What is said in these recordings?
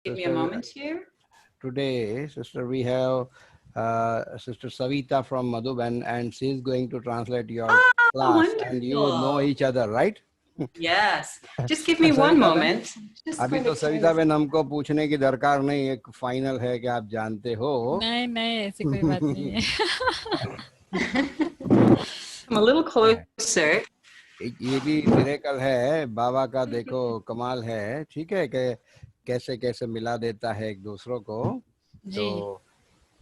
Give me a moment here. Today, sister, we have Sister Savita from Madhuban, and she is going to translate your class. Wonderful. And you know each other, right? Yes. Just give me one moment. अभी तो सविता बहन हमको पूछने की दरकार नहीं, एक final है कि आप जानते हो. नहीं नहीं ऐसी कोई बात नहीं है. I'm a little closer. ये भी मिरेकल है बाबा का, देखो कमाल है. ठीक है कि कैसे कैसे मिला देता है एक दूसरों को. तो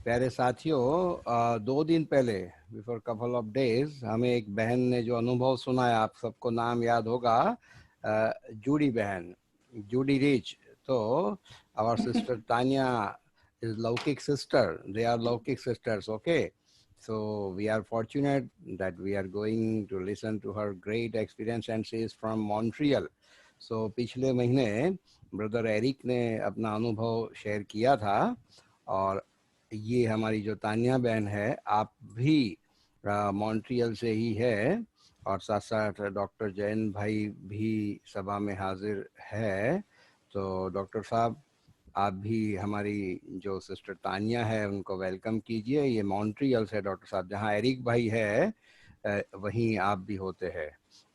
प्यारे साथियों, 2 दिन पहले बिफोर कपल ऑफ डेज हमें एक बहन ने जो अनुभव सुनाया, आप सबको नाम याद होगा, जूडी बहन, जूडी रिच. तो आवर सिस्टर तान्या इज लौकिक सिस्टर, दे आर लौकिक sisters. Okay, so we are fortunate that we are going to listen to her great experience, and she is from Montreal. So पिछले महीने brother Eric ने अपना अनुभव share किया था, और ये हमारी जो तान्या बहन है, आप भी मॉन्ट्रियल से ही है, और साथ साथ डॉक्टर जैन भाई भी सभा में हाजिर है. तो डॉक्टर साहब, आप भी हमारी जो सिस्टर तान्या है उनको वेलकम कीजिए. ये मॉन्ट्रियल से डॉक्टर साहब, जहाँ एरिक भाई है वहीं आप भी होते हैं.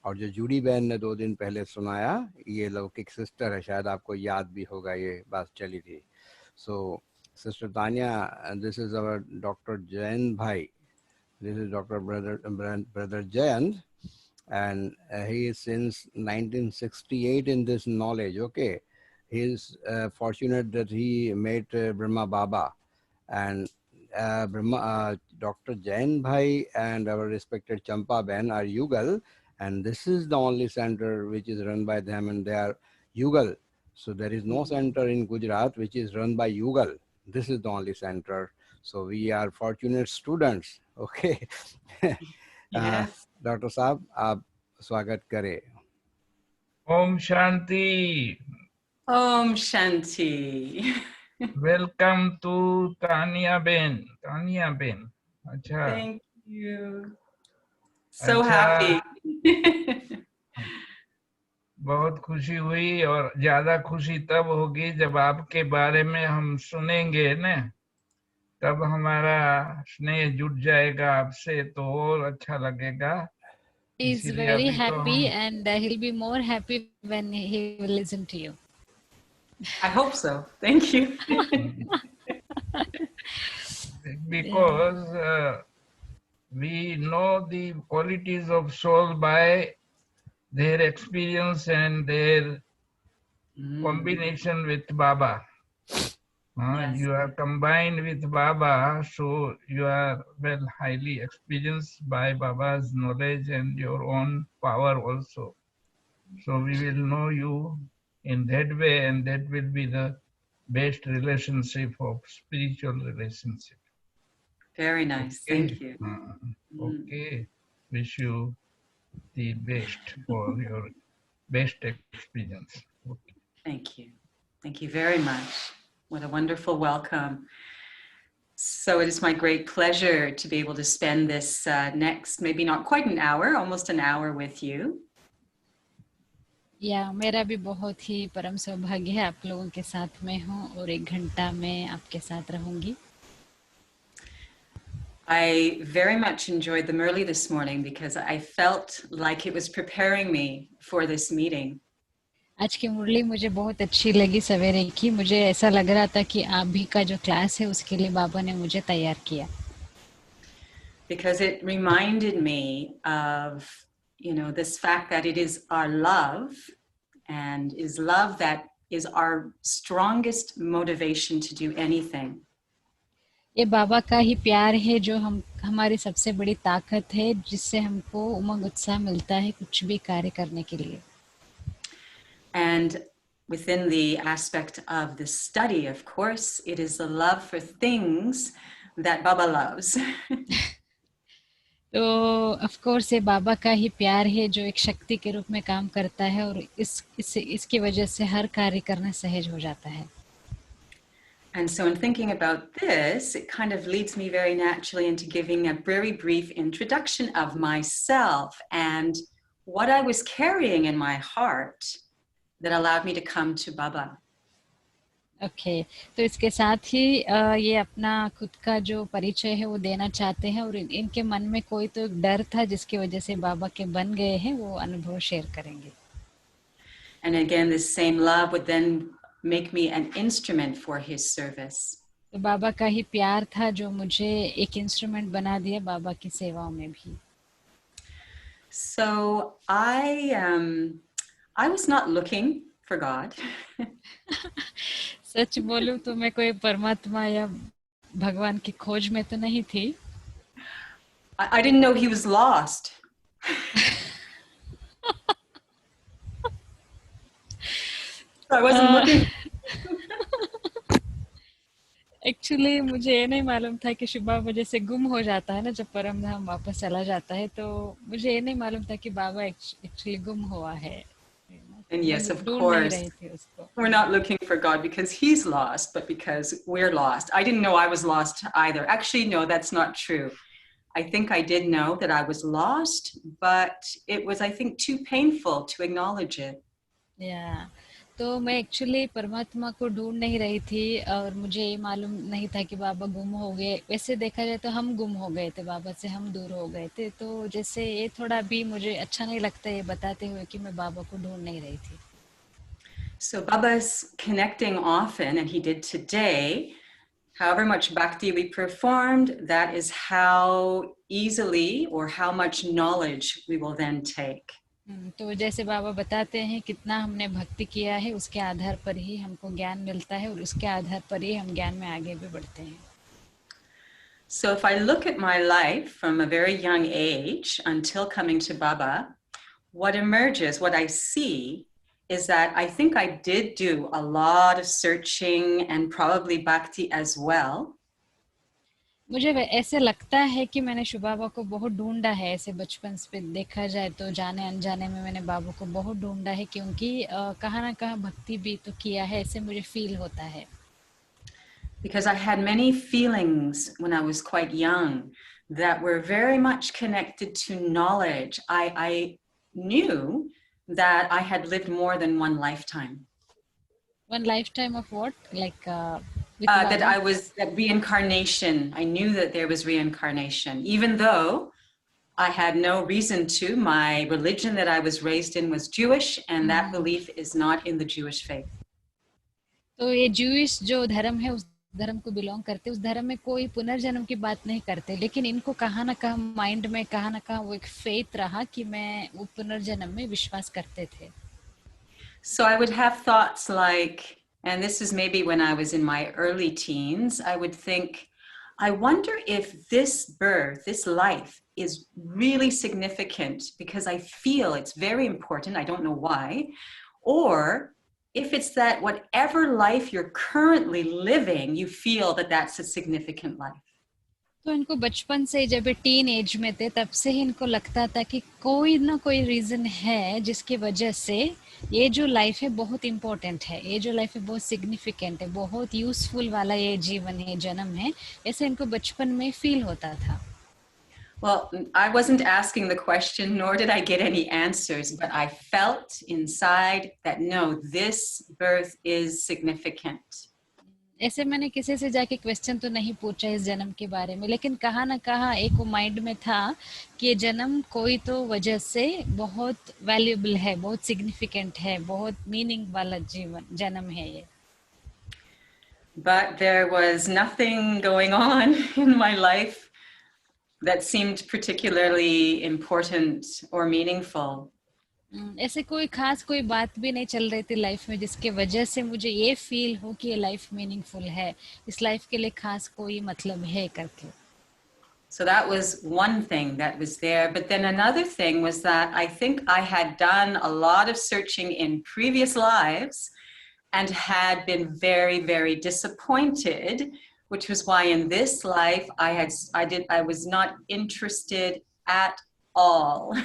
और जो जूडी बहन ने 2 दिन पहले सुनाया, ये लौकिक सिस्टर है, शायद आपको याद भी होगा, ये बात चली थी. So sister Tanya, this is our doctor Jain भाई, this is doctor brother Jain, and he is since 1968 in this knowledge. Okay, he is fortunate that he met Brahma Baba, and Dr. Jain Bhai and our respected Champa Ben are Yugal, and this is the only center which is run by them, and they are Yugal. So there is no center in Gujarat which is run by Yugal. This is the only center. So we are fortunate students. Okay. Yes. Doctor साहब, आप स्वागत करें. ओम शांति. Om Shanti. Welcome to Tania ben. Tania ben, अच्छा. Thank you. So happy. बहुत खुशी हुई, और ज्यादा खुशी तब होगी जब आपके बारे में हम सुनेंगे ना, तब हमारा स्नेह जुट जाएगा आपसे, तो और अच्छा लगेगा. He is very happy, and he'll be more happy when he will listen to you. I hope so. Thank you. Because we know the qualities of soul by their experience and their combination with Baba. Yes. You are combined with Baba, so you are well highly experienced by Baba's knowledge and your own power also. So we will know you in that way, and that will be the best relationship of spiritual relationship. Very nice. Okay. Thank you. Okay. Wish you the best for your best experience. Okay. Thank you. Thank you very much. What a wonderful welcome. So it is my great pleasure to be able to spend this next, maybe not quite an hour, almost an hour with you. या मेरा भी बहुत ही परम सौभाग्य है आप लोगों के साथ में हूँ, और 1 घंटा में आपके साथ रहूंगी. I very much enjoyed the Murli this morning because I felt like it was preparing me for this meeting. आज की मुरली मुझे बहुत अच्छी लगी सवेरे की. मुझे ऐसा लग रहा था कि आप भी का जो क्लास है उसके लिए बाबा ने मुझे तैयार किया. Because it reminded me of, this fact that it is our love, and is love that is our strongest motivation to do anything. ये बाबा का ही प्यार है जो हमारी सबसे बड़ी ताकत है, जिससे हमको उमंग उत्साह मिलता है कुछ भी कार्य करने के लिए. And within the aspect of the study, of course, it is the love for things that Baba loves. तो ऑफ कोर्स ये बाबा का ही प्यार है जो एक शक्ति के रूप में काम करता है, और इसकी वजह से हर कार्य करना सहज हो जाता है. And so in thinking about this, it kind of leads me very naturally into giving a very brief introduction of myself and what I was carrying in my heart that allowed me to come to Baba. Okay, तो इसके साथ ही ये अपना खुद का जो परिचय है वो देना चाहते हैं और इनके मन में कोई तो एक डर था जिसकी वजह से बाबा के बन गए हैं, वो अनुभव शेयर करेंगे। And again, this same love would then make me an instrument for his service. तो बाबा का ही प्यार था जो मुझे एक इंस्ट्रूमेंट बना दिया बाबा की सेवाओं में भी। So I was not looking for God. सच बोलूं तो मैं कोई परमात्मा या भगवान की खोज में तो नहीं थी। I didn't know he was lost. So I wasn't looking. Actually मुझे ये नहीं मालूम था कि शुभा वजह से गुम हो जाता है ना, जब परम धाम वापस चला जाता है, तो मुझे ये नहीं मालूम था कि बाबा एक्चुअली गुम हुआ है। And yes, of ढूंढ नहीं course, रही थी उसको। we're not looking for God because he's lost, but because we're lost. I didn't know I was lost either. Actually, no, that's not true. I think I did know that I was lost, but it was, I think, too painful to acknowledge it. या तो मैं actually परमात्मा को ढूंढ नहीं रही थी और मुझे ये मालूम नहीं था कि बाबा गुम हो गए। वैसे देखा जाए तो हम गुम हो गए थे, बाबा से हम दूर हो गए थे, तो जैसे ये थोड़ा भी मुझे अच्छा नहीं लगता ये बताते हुए कि मैं बाबा को ढूंढ नहीं रही थी। So Baba's connecting often, and he did today. However much bhakti we performed, that is how easily or how much knowledge we will then take. तो जैसे बाबा बताते हैं कितना हमने भक्ति किया है उसके आधार पर ही हमको ज्ञान मिलता है और उसके आधार पर ही हम ज्ञान में आगे भी बढ़ते हैं। So if I look at my life from a very young age until coming to Baba, what emerges, what I see, is that I think I did do a lot of searching and probably bhakti as well. मुझे ऐसे लगता है कि मैंने शिव बाबा को बहुत ढूंढा है। ऐसे बचपन से देखा जाए तो जाने अनजाने में मैंने बाबा को बहुत ढूंढा है, क्योंकि कहाँ ना कहाँ भक्ति भी तो किया है, ऐसे मुझे फील होता है। Because I had many feelings when I was quite young that were very much connected to knowledge. I knew that I had lived more than one lifetime. One lifetime of what? Like That I was, that reincarnation, I knew that there was reincarnation, even though I had no reason to. My religion that I was raised in was Jewish, and that belief is not in the Jewish faith. तो ये Jewish जो धर्म है उस धर्म को belong करते, उस धर्म में कोई पुनर्जन्म की बात नहीं करते, लेकिन इनको कहाँ ना कहाँ माइंड में कहाँ ना कहाँ वो एक फेथ रहा कि मैं वो पुनर्जन्म में विश्वास करते थे। So I would have thoughts like, and this is maybe when I was in my early teens, I would think, I wonder if this birth, this life is really significant because I feel it's very important, I don't know why, or if it's that whatever life you're currently living, you feel that that's a significant life. तो इनको बचपन से जब teen age में थे तब से ही इनको लगता था कि कोई ना कोई रीजन है जिसकी वजह से ये जो लाइफ है बहुत इम्पोर्टेंट है, ये जो लाइफ है बहुत सिग्निफिकेंट है, बहुत यूजफुल वाला ये जीवन है, जन्म है, ऐसे इनको बचपन में फील होता था। Well, I wasn't asking the question, nor did I get any answers, but I felt inside that no, this birth is significant. ऐसे मैंने किसी से जाके क्वेश्चन तो नहीं पूछा इस जन्म के बारे में, लेकिन कहाँ ना कहाँ एक वो माइंड में था कि ये जन्म कोई तो वजह से बहुत वैल्यूएबल है, बहुत सिग्निफिकेंट है, बहुत मीनिंग वाला जीवन जन्म है ये। But there was nothing going on in my life that seemed particularly important or meaningful. ऐसे कोई खास कोई बात भी नहीं चल रही थी लाइफ में जिसके वजह से मुझे ये फील हो कि ये लाइफ मीनिंगफुल है, इस लाइफ के लिए खास कोई मतलब है करके। So that was one thing that was there. But then another thing was that I think I had done a lot of searching in previous lives and had been very, very disappointed, which was why in this life I was not interested at all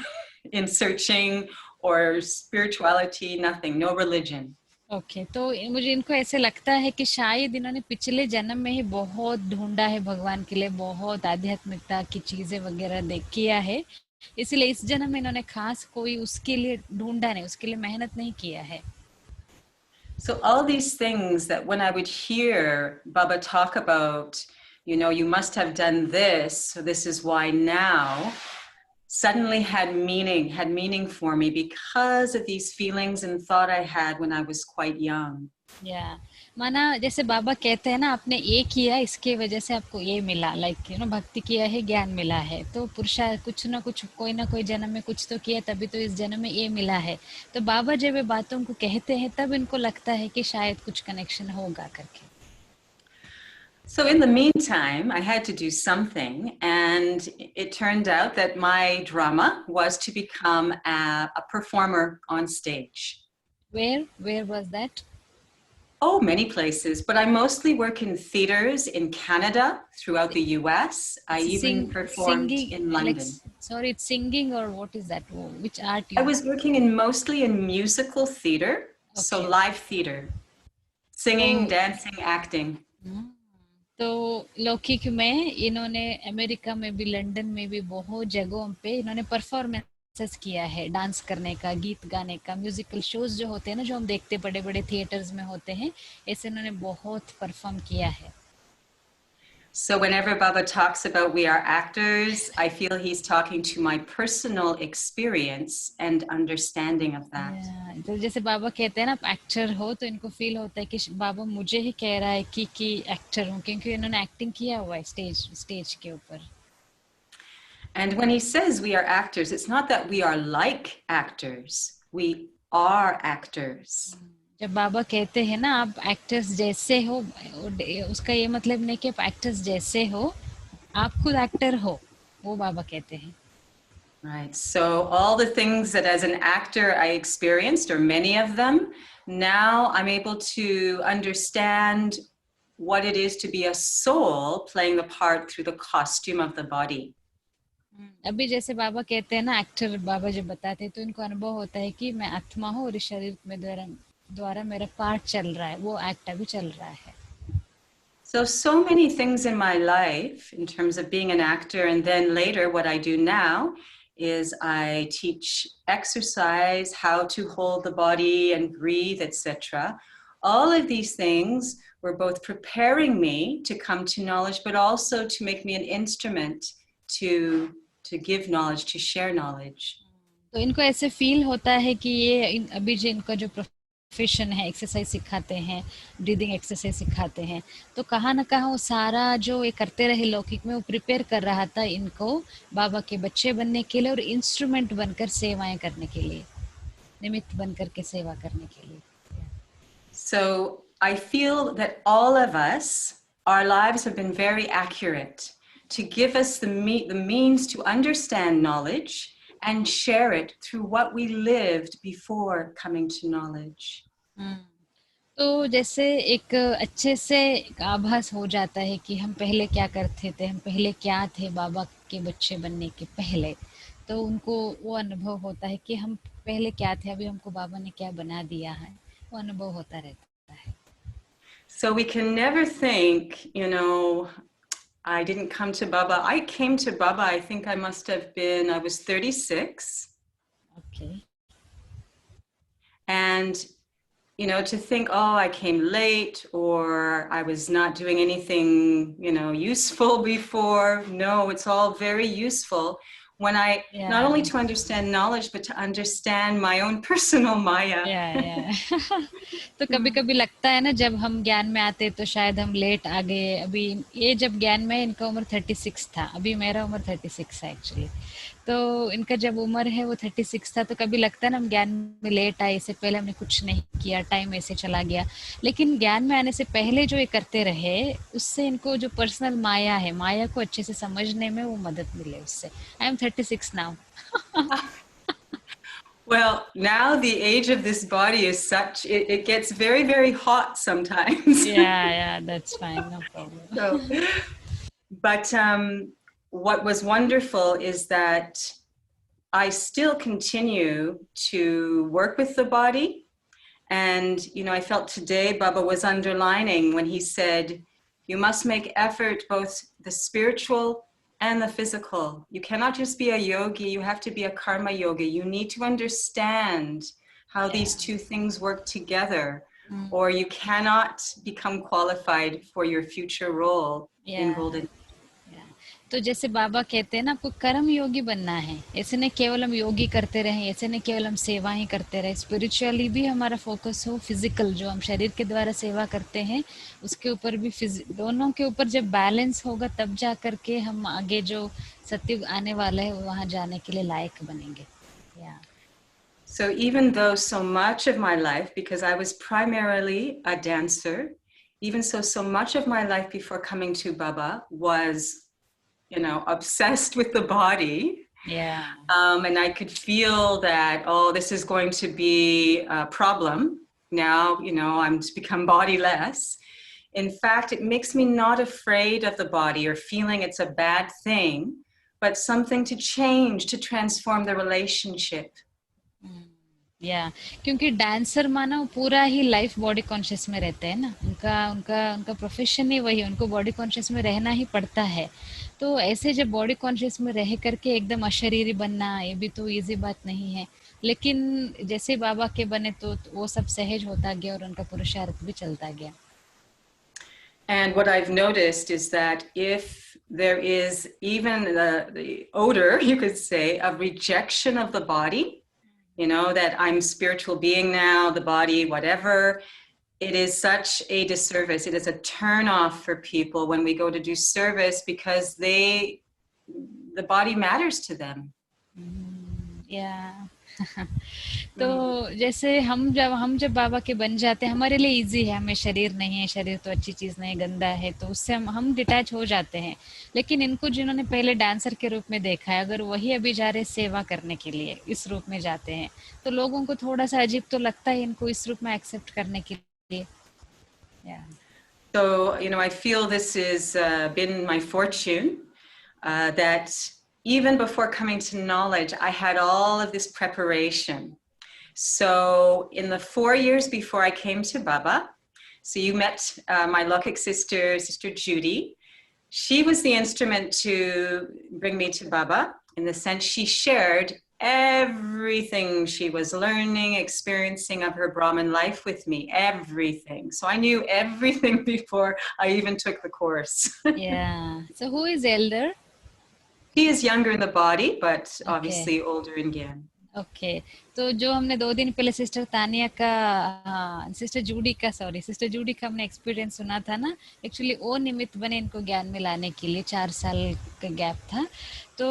in searching or spirituality, nothing, no religion. Okay, तो मुझे इनको ऐसे लगता है कि शायद इन्होंने पिछले जन्म में ही बहुत ढूंढा है भगवान के लिए, बहुत आध्यात्मिकता की चीजें वगैरह देख किया है, इसलिए इस जन्म में इन्होंने खास कोई उसके लिए ढूंढा नहीं, उसके लिए मेहनत नहीं किया है। So all these things that when I would hear Baba talk about, you know, you must have done this, so this is why now, suddenly had meaning for me because of these feelings and thought I had when I was quite young. या माना जैसे बाबा कहते हैं ना, आपने ये किया इसके वजह से आपको ये मिला, लाइक यू नो भक्ति किया है ज्ञान मिला है, तो पुरुषा कुछ ना कुछ कोई ना कोई जन्म में कुछ तो किया तभी तो इस जन्म में ये मिला है। तो बाबा जब ये बातों को कहते हैं तब इनको लगता है कि शायद कुछ कनेक्शन होगा करके। So in the meantime, I had to do something, and it turned out that my drama was to become a performer on stage. Where was that? Oh, many places, but I mostly work in theaters in Canada, throughout the US. I even performed singing, in London. like, sorry, it's singing or what is that? Which art you? I was working mostly in musical theater, so Okay. live theater, singing, Oh. dancing, acting. तो लौकिक में इन्होंने America में भी London में भी बहुत जगहों पे इन्होंने परफॉर्मेंसेस किया है, डांस करने का, गीत गाने का, म्यूजिकल शोज जो होते हैं ना, जो हम देखते बड़े बड़े थिएटर्स में होते हैं, ऐसे इन्होंने बहुत परफॉर्म किया है। So whenever Baba talks about we are actors, I feel he's talking to my personal experience and understanding of that. तो जैसे बाबा कहते हैं ना आप एक्टर हो, तो इनको फील होता है कि बाबा मुझे ही कह रहा है कि एक्टर हूँ, क्योंकि इन्होंने एक्टिंग किया हुआ है स्टेज के ऊपर। And when he says we are actors, it's not that we are like actors, we are actors. जब बाबा कहते हैं ना आप एक्टर्स जैसे हो, उसका ये मतलब नहीं कि आप एक्टर्स जैसे हो, आप खुद एक्टर हो, वो बाबा कहते हैं। Right, so all the things that as an actor I experienced, or many of them, now I'm able to understand what it is to be a soul playing the part through the costume of the body. अभी जैसे बाबा कहते हैं ना actor, बाबा जब बताते हैं तो इनको अनुभव होता है कि मैं आत्मा हूँ और इस शरीर में द्वारा मेरा पार्ट चल रहा है, वो एक्ट अभी चल रहा है। So many things in my life in terms of being an actor, and then later what I do now is I teach exercise, how to hold the body and breathe, etc. All of these things were both preparing me to come to knowledge, but also to make me an instrument to give knowledge, to share knowledge. तो इनको ऐसे feel होता है कि ये अभी जो इनका जो प्रोफेशन है, एक्सरसाइज सिखाते हैं, ब्रीदिंग एक्सरसाइज सिखाते हैं, तो कहाँ ना कहाँ वो सारा जो ये करते रहे लौकिक में, वो प्रिपेयर कर रहा था इनको बाबा के बच्चे बनने के लिए और इंस्ट्रूमेंट बनकर सेवाएं करने के लिए, निमित्त बनकर के सेवा करने के लिए। So I feel that all of us, our lives have been very accurate to give us the means to understand knowledge and share it through what we lived before coming to knowledge. तो जैसे एक अच्छे से एक आभास हो जाता है कि हम पहले क्या करते थे, हम पहले क्या थे बाबा के बच्चे बनने के पहले, तो उनको वो अनुभव होता है कि हम पहले क्या थे, अभी हमको बाबा ने क्या बना दिया है, वो अनुभव होता रहता है। So we can never think, you know, I didn't come to Baba. I came to Baba, I think I was 36. Okay. And, you know, to think, oh, I came late or I was not doing anything, you know, useful before. No, it's all very useful when I, not only to understand knowledge, but to understand my own personal Maya. तो कभी-कभी लगता है ना जब हम ज्ञान में आते तो शायद हम लेट आ गए। अभी ये जब ज्ञान में, इनका उम्र 36 था, अभी मेरा उम्र 36 है एक्चुअली, तो इनका जब उम्र है वो 36 था, तो कभी लगता है ना हम ज्ञान में लेट आए, इससे पहले हमने कुछ नहीं किया, टाइम ऐसे चला गया। लेकिन ज्ञान में आने से पहले जो ये करते रहे, उससे इनको जो पर्सनल माया है, माया को अच्छे से समझने में वो मदद मिले उससे। I am 36 now. Well, now the age of this body is such, it gets very, very hot sometimes. Yeah, that's fine, no problem. But what was wonderful is that I still continue to work with the body. And, you know, I felt today Baba was underlining when he said, you must make effort, both the spiritual and the physical. You cannot just be a yogi, you have to be a karma yogi. You need to understand how these two things work together. or you cannot become qualified for your future role in golden. तो जैसे बाबा कहते हैं ना, आपको कर्म योगी बनना है, ऐसे नहीं केवल हम योगी करते रहें, ऐसे नहीं केवल हम सेवा ही करते रहें, स्पिरिचुअली भी हमारा फोकस हो, फिजिकल जो हम शरीर के द्वारा सेवा करते हैं उसके ऊपर भी, दोनों के ऊपर जब बैलेंस होगा तब जा करके हम आगे जो सत्युग आने वाला है वहां जाने के लिए लायक बनेंगे. So even though so much of my life, because I was primarily a dancer, even so much of my life before coming to Baba was, obsessed with the body. Yeah. And I could feel that, this is going to be a problem. Now, I'm to become bodiless. In fact, it makes me not afraid of the body or feeling it's a bad thing, but something to change, to transform the relationship. क्योंकि dancer माना पूरा ही life body conscious में रहते हैं ना, उनका profession ही वही, उनको बॉडी कॉन्शियस में रहना ही पड़ता है. तो ऐसे जब बॉडी कॉन्शियस में रह करके एकदम अशरीरी बनना, ये भी तो इजी बात नहीं है. लेकिन जैसे बाबा के बने तो वो सब सहज होता गया और उनका पुरुषार्थ भी चलता गया. And what I've noticed is that if there is even the odor, you could say, of rejection of the body, that I'm a spiritual being now, the body, whatever, it is such a disservice. It is a turn off for people when we go to do service because the body matters to them. तो जैसे हम जब बाबा के बन जाते हैं, हमारे लिए इजी है, हमें शरीर नहीं है, शरीर तो अच्छी चीज नहीं, गंदा है, तो उससे हम डिटैच हो जाते हैं. लेकिन इनको जिन्होंने पहले डांसर के रूप में देखा है, अगर वही अभी जा रहे सेवा करने के लिए इस रूप में जाते हैं, तो लोगों को थोड़ा सा अजीब तो लगता है इनको इस रूप में एक्सेप्ट करने के लिए. So, I feel this has been my fortune, that even before coming to knowledge, I had all of this preparation. So in the 4 years before I came to Baba, so you met my Lokik sister, Sister Judy. She was the instrument to bring me to Baba, in the sense she shared everything she was learning, experiencing of her Brahmin life with me, everything. So I knew everything before I even took the course. So who is elder? He is younger in the body, but obviously older in Gyan. तो जो हमने 2 दिन पहले sister Judy का हमने experience सुना था ना, एक्चुअली वो निमित्त बने इनको ज्ञान में लाने के लिए. 4 साल का गैप था, तो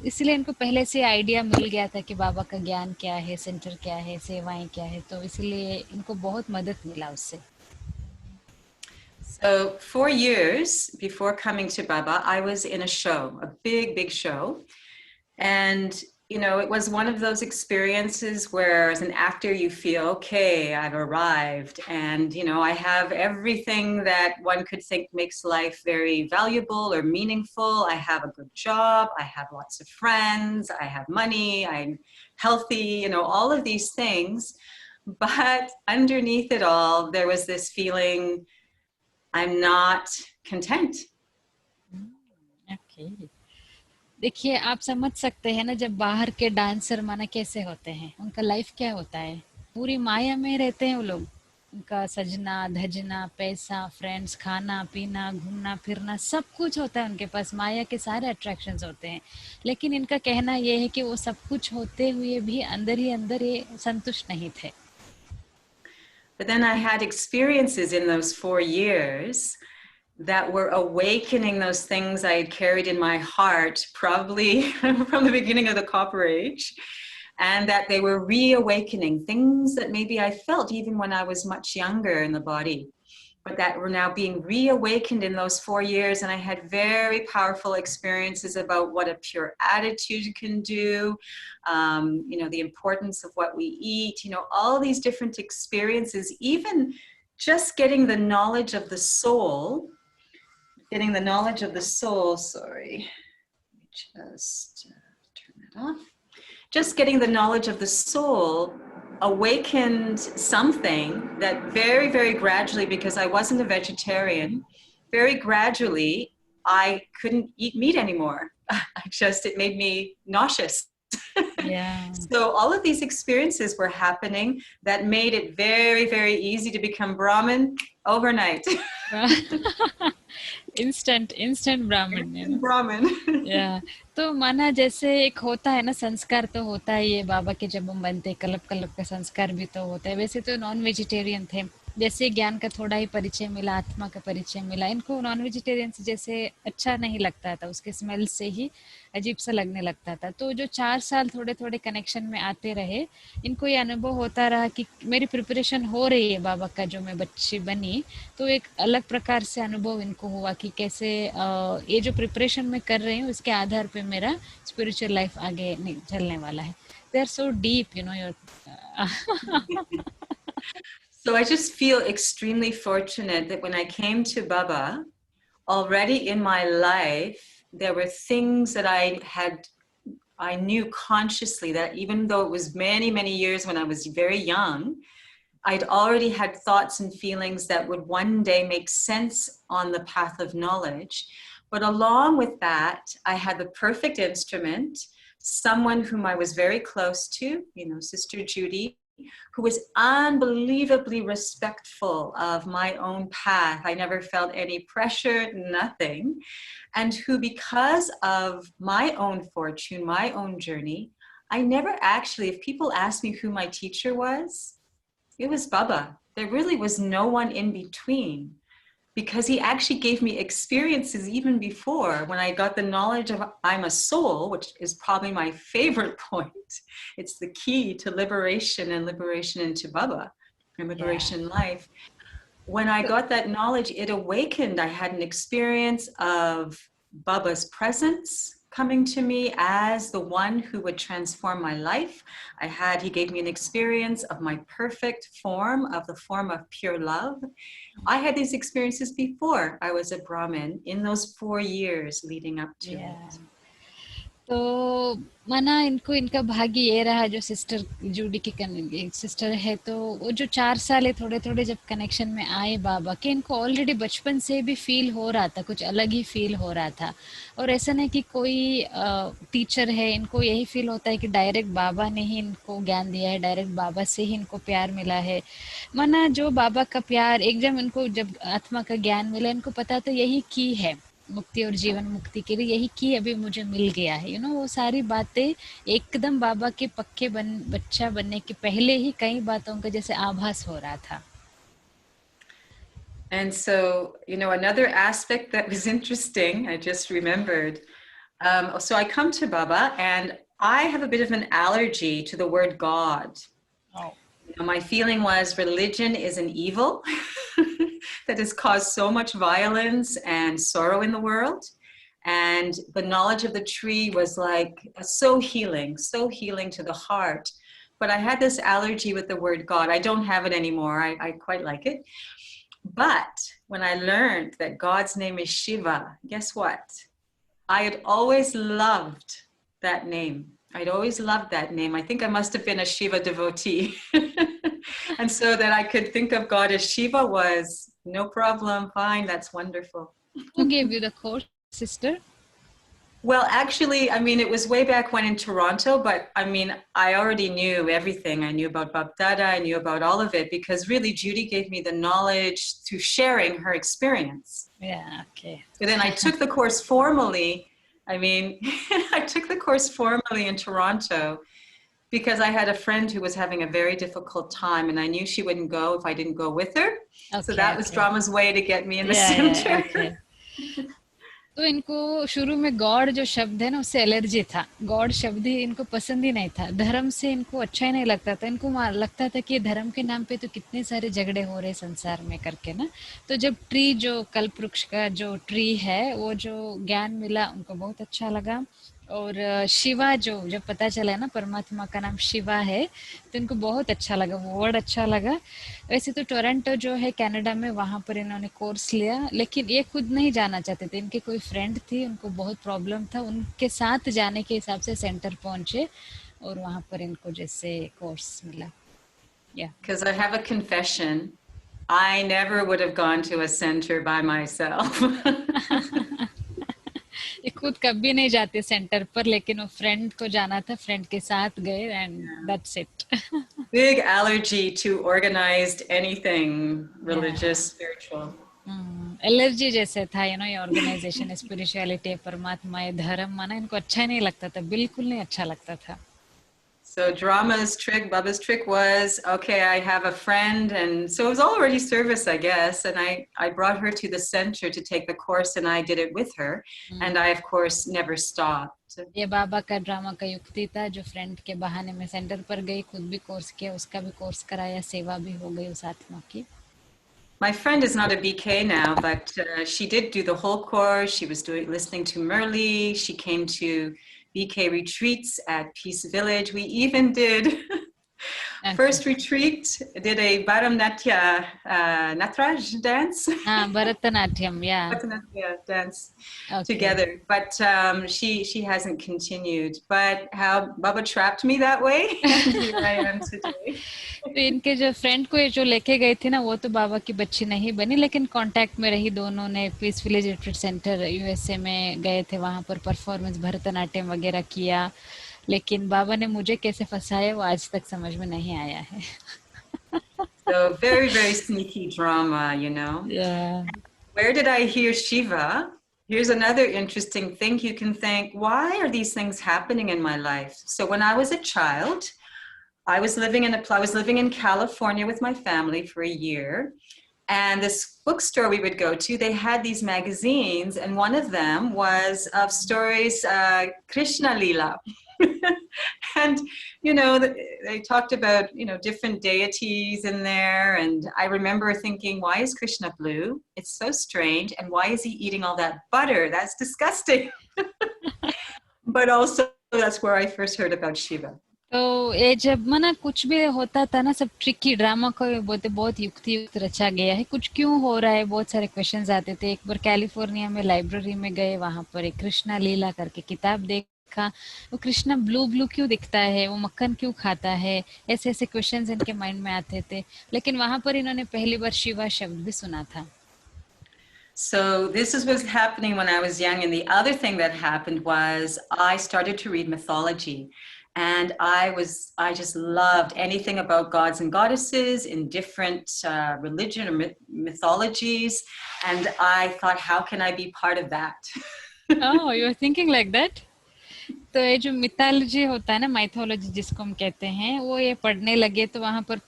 इसलिए इनको पहले से आइडिया मिल गया था कि बाबा का ज्ञान क्या है, सेंटर क्या है, सेवाएं क्या है, तो इसलिए इनको बहुत मदद मिला उससे. So 4 years before coming to Baba, I was in a show, a big show. And, it was one of those experiences where as an actor, you feel, okay, I've arrived. And, I have everything that one could think makes life very valuable or meaningful. I have a good job. I have lots of friends. I have money. I'm healthy, all of these things. But underneath it all, there was this feeling, I'm not content. देखिए, आप समझ सकते हैं ना, जब बाहर के dancer माना कैसे होते हैं, उनका लाइफ क्या होता है, पूरी माया में रहते हैं वो लोग. उनका सजना धजना, पैसा, फ्रेंड्स, खाना पीना, घूमना फिरना, सब कुछ होता है उनके पास, माया के सारे अट्रैक्शंस होते हैं. लेकिन इनका कहना ये है कि वो सब कुछ होते हुए भी अंदर ही अंदर ये संतुष्ट नहीं थे. But then I had experiences in those 4 years that were awakening those things I had carried in my heart, probably from the beginning of the Copper Age, and that they were reawakening things that maybe I felt even when I was much younger in the body, but that were now being reawakened in those 4 years. And I had very powerful experiences about what a pure attitude can do, the importance of what we eat, all these different experiences, even just getting the knowledge of the soul, sorry, just turn that off. Just getting the knowledge of the soul awakened something that very, very gradually, because I wasn't a vegetarian, very gradually, I couldn't eat meat anymore. It made me nauseous. Yeah. So all of these experiences were happening that made it very, very easy to become Brahmin overnight. instant Brahmin, you know. Brahmin. या तो माना जैसे एक होता है ना, संस्कार तो होता है ये बाबा के, जब हम बनते कल्प कल्प का संस्कार भी तो होता है। वैसे तो नॉन वेजिटेरियन थे, जैसे ज्ञान का थोड़ा ही परिचय मिला, आत्मा का परिचय मिला, इनको नॉन वेजिटेरियन से जैसे अच्छा नहीं लगता था, उसके स्मेल से ही अजीब सा लगने लगता था। तो जो 4 साल थोड़े थोड़े कनेक्शन में आते रहे, इनको ये अनुभव होता रहा कि मेरी प्रिपरेशन हो रही है बाबा का, जो मैं बच्ची बनी तो एक अलग प्रकार से अनुभव इनको हुआ कि कैसे ये जो प्रिपरेशन मैं कर रही हूँ इसके आधार पे मेरा स्पिरिचुअल लाइफ आगे नहीं चलने वाला है। They are so deep, you know your. So I just feel extremely fortunate that when I came to Baba, already in my life, there were things that I knew consciously that even though it was many, many years when I was very young, I'd already had thoughts and feelings that would one day make sense on the path of knowledge. But along with that, I had the perfect instrument, someone whom I was very close to, Sister Judy, who was unbelievably respectful of my own path. I never felt any pressure, nothing. And who, because of my own fortune, my own journey, I never actually, if people ask me who my teacher was, it was Baba. There really was no one in between, because he actually gave me experiences even before, when I got the knowledge of I'm a soul, which is probably my favorite point. It's the key to liberation and liberation into Baba and liberation life. When I got that knowledge, it awakened. I had an experience of Baba's presence coming to me as the one who would transform my life. He gave me an experience of my perfect form, of the form of pure love. I had these experiences before I was a Brahmin, in those 4 years leading up to it. तो माना इनको, इनका भाग्य ये रहा, जो sister Judy की sister है, तो वो जो 4 साल है थोड़े थोड़े जब कनेक्शन में आए बाबा के, इनको ऑलरेडी बचपन से भी फील हो रहा था, कुछ अलग ही फील हो रहा था। और ऐसा नहीं कि कोई टीचर है, इनको यही फील होता है कि डायरेक्ट बाबा ने ही इनको ज्ञान दिया है, डायरेक्ट बाबा से ही इनको प्यार मिला है। माना जो बाबा का प्यार, एक जब आत्मा का ज्ञान मिला, इनको पता था यही की है मुक्ति और जीवन मुक्ति के लिए, यही की अभी मुझे मिल गया है। वो सारी बातें एकदम बाबा के पक्के बच्चा बनने के पहले ही कई बातों का जैसे आभास हो रहा था। And so, another aspect that was interesting, I just remembered. So I come to Baba and I have a bit of an allergy to the word God. Oh. My feeling was religion is an evil that has caused so much violence and sorrow in the world. And the knowledge of the tree was like so healing to the heart. But I had this allergy with the word God. I don't have it anymore. I quite like it. But when I learned that God's name is Shiva, guess what? I had always loved that name. I'd always loved that name. I think I must have been a Shiva devotee. And so that I could think of God as Shiva was no problem, fine, that's wonderful. Who gave you the course, sister? Well, actually, it was way back when in Toronto, but I already knew everything. I knew about Bab Dada, I knew about all of it, because really Judy gave me the knowledge through sharing her experience. Yeah, okay. But then I took the course formally. I took the course formally in Toronto because I had a friend who was having a very difficult time, and I knew she wouldn't go if I didn't go with her. Okay, so that was Drama's way to get me in the center. Yeah, okay. तो इनको शुरू में God जो शब्द है ना, उससे allergy था। गॉड शब्द ही इनको पसंद ही नहीं था, धर्म से इनको अच्छा ही नहीं लगता था। इनको लगता था कि धर्म के नाम पे तो कितने सारे झगड़े हो रहे संसार में करके ना। तो जब ट्री, जो कल्प वृक्ष का जो ट्री है, वो जो ज्ञान मिला, उनको बहुत अच्छा लगा। और शिवा जब पता चला है ना परमात्मा का नाम शिवा है, तो इनको बहुत अच्छा लगा, वो वर्ड अच्छा लगा। वैसे तो टोरंटो जो है कनाडा में, वहाँ पर इन्होंने कोर्स लिया, लेकिन ये खुद नहीं जाना चाहते थे। इनके कोई फ्रेंड थी, उनको बहुत प्रॉब्लम था, उनके साथ जाने के हिसाब से सेंटर पहुंचे और वहाँ पर इनको जैसे कोर्स मिला। Because I have a confession, I never would have gone to a center by myself. ये खुद कभी नहीं जाते सेंटर पर, लेकिन वो फ्रेंड को जाना था, फ्रेंड के साथ गए and that's it. Big allergy to organized anything religious, spiritual. Allergy जैसे था ये ऑर्गेनाइजेशन, स्पिरिचुअलिटी, परमात्मा, ये धर्म माना इनको अच्छा नहीं लगता था, बिल्कुल नहीं अच्छा लगता था. So Baba's trick was, okay, I have a friend, and so it was already service, I guess, and I brought her to the center to take the course, and I did it with her, and I, of course, never stopped. ये बाबा का drama का युक्ति था, जो friend के बहाने में centre पर गई, खुद भी कोर्स किया, उसका भी कोर्स कराया, सेवा भी हो गई उस आत्मा की. My friend is not a BK now, but she did do the whole course. She was listening to Murli. She came to BK retreats at Peace Village. We even did first retreat, did a Bharatanatyam Natraj dance. Bharatanatyam, yeah. Bharatanatyam dance together. But she hasn't continued. But how Baba trapped me that way, and here I am today. तो इनके जो friend को ये जो लेके गए थे ना, वो तो बाबा की बच्ची नहीं बनी, लेकिन कांटेक्ट में रही. दोनों ने peace village retreat centre USA में गए थे, वहां पर परफॉर्मेंस भरतनाट्यम वगैरह किया, लेकिन बाबा ने मुझे कैसे फंसाया वो आज तक समझ में नहीं आया है. So very, very sneaky drama, Yeah. Where did I hear Shiva? Here's another interesting thing. You can think, why are these things happening in my life? So when I was a child, I was living in California with my family for a year. And this bookstore we would go to, they had these magazines, and one of them was of stories, Krishna Lila. And, they talked about, different deities in there. And I remember thinking, why is Krishna blue? It's so strange. And why is he eating all that butter? That's disgusting. But also, that's where I first heard about Shiva. तो ये जब मना कुछ भी होता था ना, सब ट्रिकी ड्रामा को बहुत युक्त रचा गया है. कुछ क्यों हो रहा है, बहुत सारे क्वेश्चंस आते थे. एक बार कैलिफोर्निया में लाइब्रेरी में गए, वहां पर एक कृष्णा लीला करके किताब देखा. वो कृष्णा ब्लू क्यों दिखता है, वो मक्खन क्यों खाता है, ऐसे ऐसे क्वेश्चंस इनके माइंड में आते थे. लेकिन वहां पर इन्होंने पहली बार शिवा शब्द भी सुना था. So this is what's happening when I was young. And the other thing that happened was I started to read mythology. And I just loved anything about gods and goddesses in different religion or mythologies. And I thought, how can I be part of that? Oh, you were thinking like that? तो ये जो mythology होता है ना, mythology जिसको हम कहते हैं, वो ये पढ़ने लगे तो वहां पर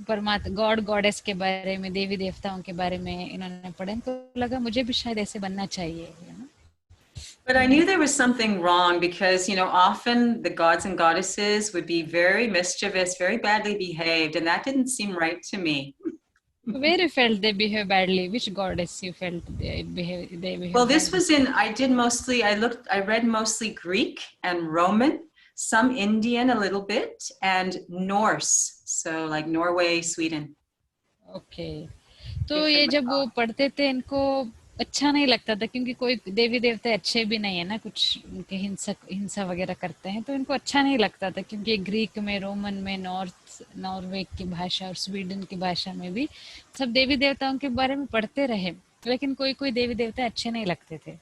परमात्मा, गॉड गॉडेस के बारे में, देवी देवताओं के बारे में इन्होंने पढ़ा, तो लगा मुझे भी शायद ऐसे बनना चाहिए. But I knew there was something wrong because, often the gods and goddesses would be very mischievous, very badly behaved, and that didn't seem right to me. Where you felt they behave badly? Which goddess you felt they behave Well, this badly? was I read mostly Greek and Roman, some Indian a little bit, and Norse. So like Norway, Sweden. Okay. तो ये जब वो पढ़ते थे, इनको अच्छा नहीं लगता था, क्योंकि कोई देवी देवता अच्छे भी नहीं है ना, कुछ उनके हिंसा वगैरह करते हैं, तो इनको अच्छा नहीं लगता था. क्योंकि ग्रीक में, रोमन में, नॉर्वे की भाषा और स्वीडन की भाषा में भी सब देवी देवताओं के बारे में पढ़ते रहे, लेकिन कोई देवी देवता अच्छे नहीं लगते थे.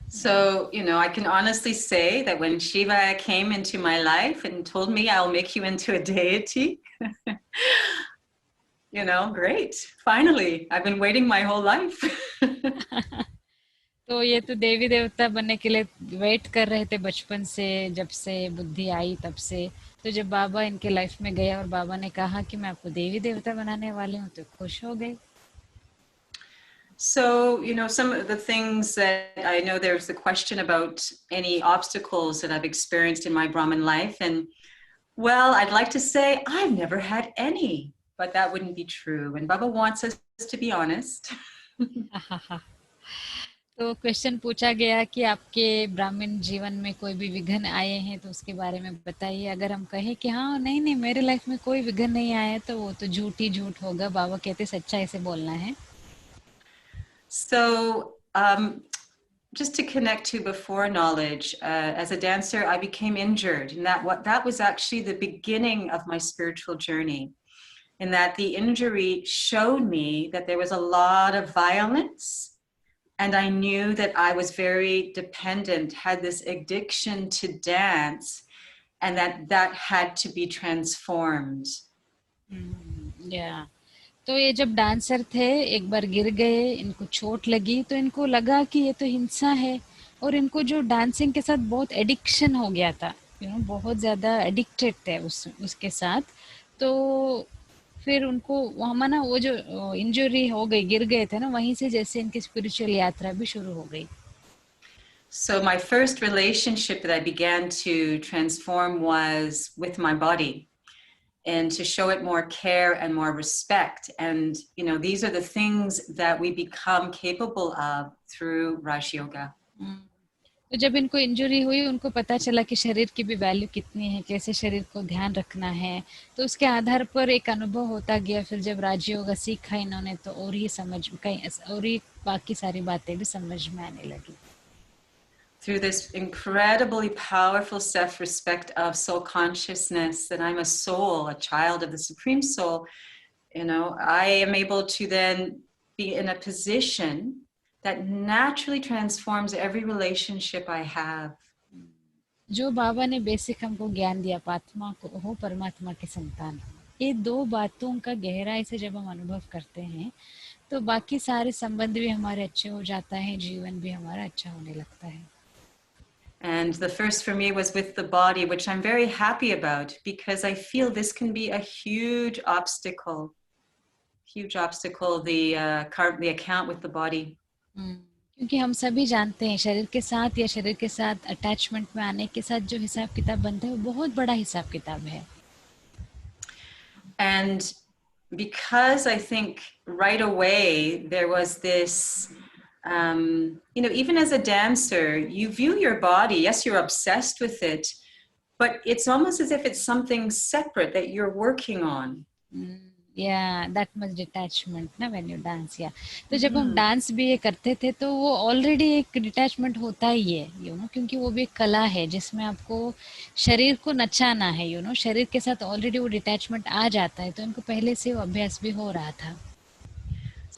So, I can honestly say that when Shiva came into my life and told me, I'll make you into a deity, great. Finally, I've been waiting my whole life. तो ये तो देवी देवता बनने के लिए वेट कर रहे थे बचपन से, जब से बुद्धि आई तब से. तो जब बाबा इनके लाइफ में गया और बाबा ने कहा कि मैं आपको देवी देवता बनाने वाले हूँ, तो खुश हो गए. So, some of the things that I know, there's the question about any obstacles that I've experienced in my Brahmin life. And well, I'd like to say I've never had any, but that wouldn't be true. And Baba wants us to be honest. तो question पूछा गया कि आपके ब्राह्मण जीवन में कोई भी विघ्न आए हैं तो उसके बारे में बताइए. अगर हम कहें कि हाँ नहीं मेरे लाइफ में कोई विघ्न नहीं आया, तो वो तो झूठ होगा. बाबा कहते सच्चाई से बोलना है. So, just to connect to before knowledge, as a dancer, I became injured, and that was actually the beginning of my spiritual journey. In that the injury showed me that there was a lot of violence And I knew that I was very dependent, had this addiction to dance, and that had to be transformed. या तो ये जब dancer थे, एक बार गिर गए, इनको चोट लगी, तो इनको लगा कि ये तो हिंसा है, और इनको जो डांसिंग के साथ बहुत एडिक्शन हो गया था, बहुत ज़्यादा एडिक्टेड थे उसके साथ। तो फिर उनको वहाँ माना वो जो इंजरी हो गई, गिर गए थे ना, वहीं से जैसे इनकी स्पिरिचुअल यात्रा भी शुरू हो गई। So my first relationship that I began to transform was with my body, and to show it more care and more respect. And, these are the things that we become capable of through Raj Yoga. तो जब इनको injury हुई, उनको पता चला कि शरीर की भी वैल्यू कितनी है, कैसे शरीर को ध्यान रखना है, तो उसके आधार पर एक अनुभव होता गया। फिर जब राजयोग सीखा इन्होंने, तो और ही बाकी सारी बातें भी समझ में आने लगी। Through this incredibly powerful self-respect of soul consciousness, that I'm a soul, a child of the Supreme Soul, I am able to then be in a position that naturally transforms every relationship I have. जो बाबा ने basic हमको ज्ञान दिया, आत्मा को हो, परमात्मा के संतान हो, ये दो बातों का गहराई से जब हम अनुभव करते हैं, तो बाकी सारे संबंध भी हमारे अच्छे हो जाता है, जीवन भी हमारा अच्छा होने लगता है। And the first for me was with the body, which I'm very happy about, because I feel this can be a huge obstacle, the account with the body. क्योंकि हम सभी जानते हैं, शरीर के साथ या शरीर के साथ अटैचमेंट में आने के साथ जो हिसाब किताब बनता है, वो बहुत बड़ा हिसाब किताब है। And because I think right away there was this, even as a dancer, you view your body, yes, you're obsessed with it, but it's almost as if it's something separate that you're working on. Yeah, that much detachment ना when you dance, yeah. तो जब हम dance भी ये करते थे, तो वो ऑलरेडी एक डिटैचमेंट होता ही है, क्योंकि वो भी एक कला है जिसमें आपको शरीर को नचाना है, शरीर के साथ ऑलरेडी वो डिटैचमेंट आ जाता है, तो उनको पहले से वो अभ्यास भी हो रहा था।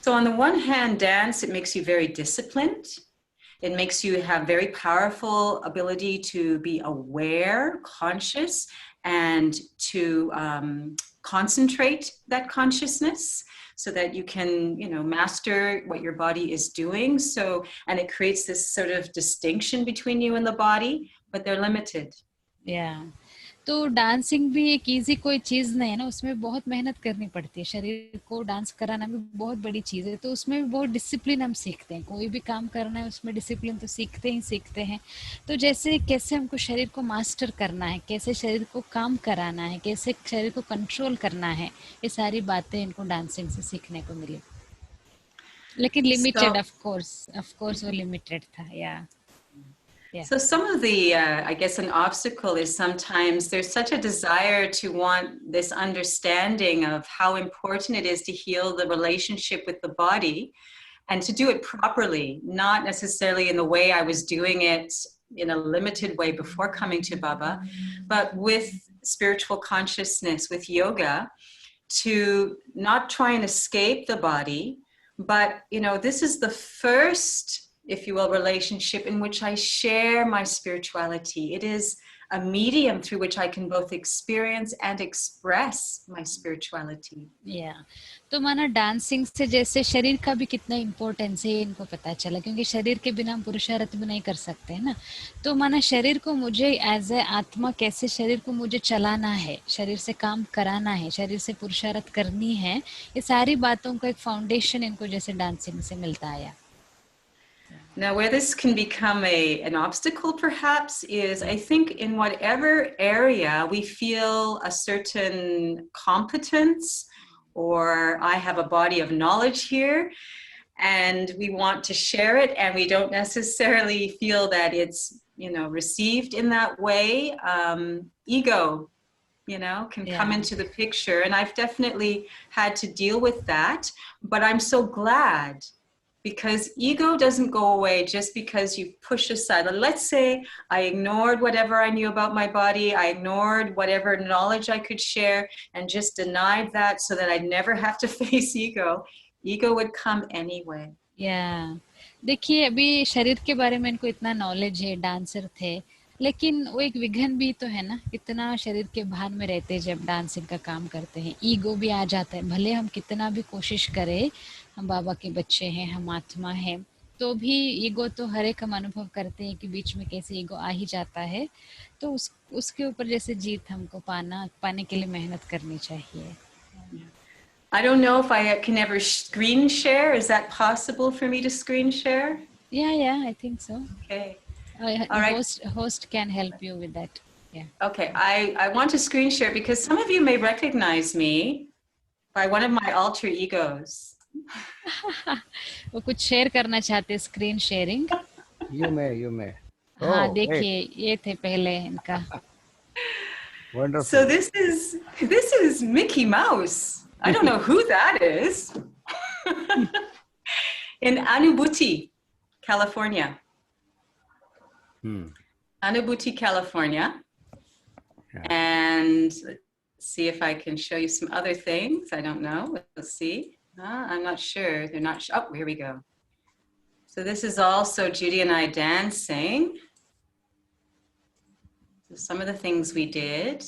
So on the one hand, dance, it makes you very disciplined. It makes you have very powerful ability to be aware, conscious, and to concentrate that consciousness so that you can, master what your body is doing. So, and it creates this sort of distinction between you and the body, but they're limited. Yeah. तो dancing भी एक easy कोई चीज़ नहीं है ना, उसमें बहुत मेहनत करनी पड़ती है, शरीर को डांस कराना भी बहुत बड़ी चीज़ है, तो उसमें भी बहुत डिसिप्लिन हम सीखते हैं। कोई भी काम करना है उसमें डिसिप्लिन तो सीखते हैं। तो जैसे कैसे हमको शरीर को मास्टर करना है, कैसे शरीर को काम कराना है, कैसे शरीर को कंट्रोल करना है, ये सारी बातें इनको डांसिंग से सीखने को मिली। लेकिन लिमिटेड, ऑफ कोर्स वो लिमिटेड था। या Yeah. So some of the, I guess an obstacle is sometimes there's such a desire to want this understanding of how important it is to heal the relationship with the body and to do it properly, not necessarily in the way I was doing it in a limited way before coming to Baba, but with spiritual consciousness, with yoga, to not try and escape the body, but, this is the first, if you will, relationship in which I share my spirituality. It is a medium through which I can both experience and express my spirituality. Yeah. तो माना dancing से जैसे शरीर का भी कितना importance है इनको पता चला, क्योंकि शरीर के बिना हम पुरुषार्थ भी नहीं कर सकते हैं ना। तो माना शरीर को मुझे एज ए आत्मा कैसे शरीर को मुझे चलाना है, शरीर से काम कराना है, शरीर से पुरुषार्थ करनी है, ये सारी बातों का एक फाउंडेशन इनको जैसे डांसिंग से मिलता आया। Now, where this can become an obstacle, perhaps, is I think in whatever area we feel a certain competence, or I have a body of knowledge here, and we want to share it, and we don't necessarily feel that it's, received in that way. Ego, can come into the picture, and I've definitely had to deal with that, but I'm so glad, because ego doesn't go away just because you push aside. Let's say I ignored whatever I knew about my body, I ignored whatever knowledge I could share, and just denied that so that I'd never have to face ego. Ego would come anyway. Yeah. देखिए अभी शरीर के बारे में इनको इतना knowledge है, dancer थे, लेकिन वो एक विघन भी तो है ना, इतना शरीर के भान में रहते जब डांसिंग का काम करते हैं, ईगो भी आ जाता है। भले हम कितना भी कोशिश करें, हम बाबा के बच्चे हैं, हम आत्मा हैं, तो भी ईगो तो हर एक हम अनुभव करते हैं कि बीच में कैसे ईगो आ ही जाता है। तो उसके ऊपर जैसे जीत हमको पाने के लिए मेहनत करनी चाहिए। I don't know if I can ever screen share. Is that possible for me to screen share? Yeah, I think so. Okay. All The right. host can help you with that. Yeah. Okay. I want to screen share because some of you may recognize me by one of my alter egos. वो कुछ share करना चाहते, screen sharing. You may. हाँ Oh, great. देखिए, ये थे पहले इनका। Wonderful. So this is Mickey Mouse. I don't know who that is. In Anubuti, California. Anubuti, California. Yeah. And let's see if I can show you some other things. I don't know. Let's see. I'm not sure. They're not. Oh, here we go. So this is also Judy and I dancing. So some of the things we did.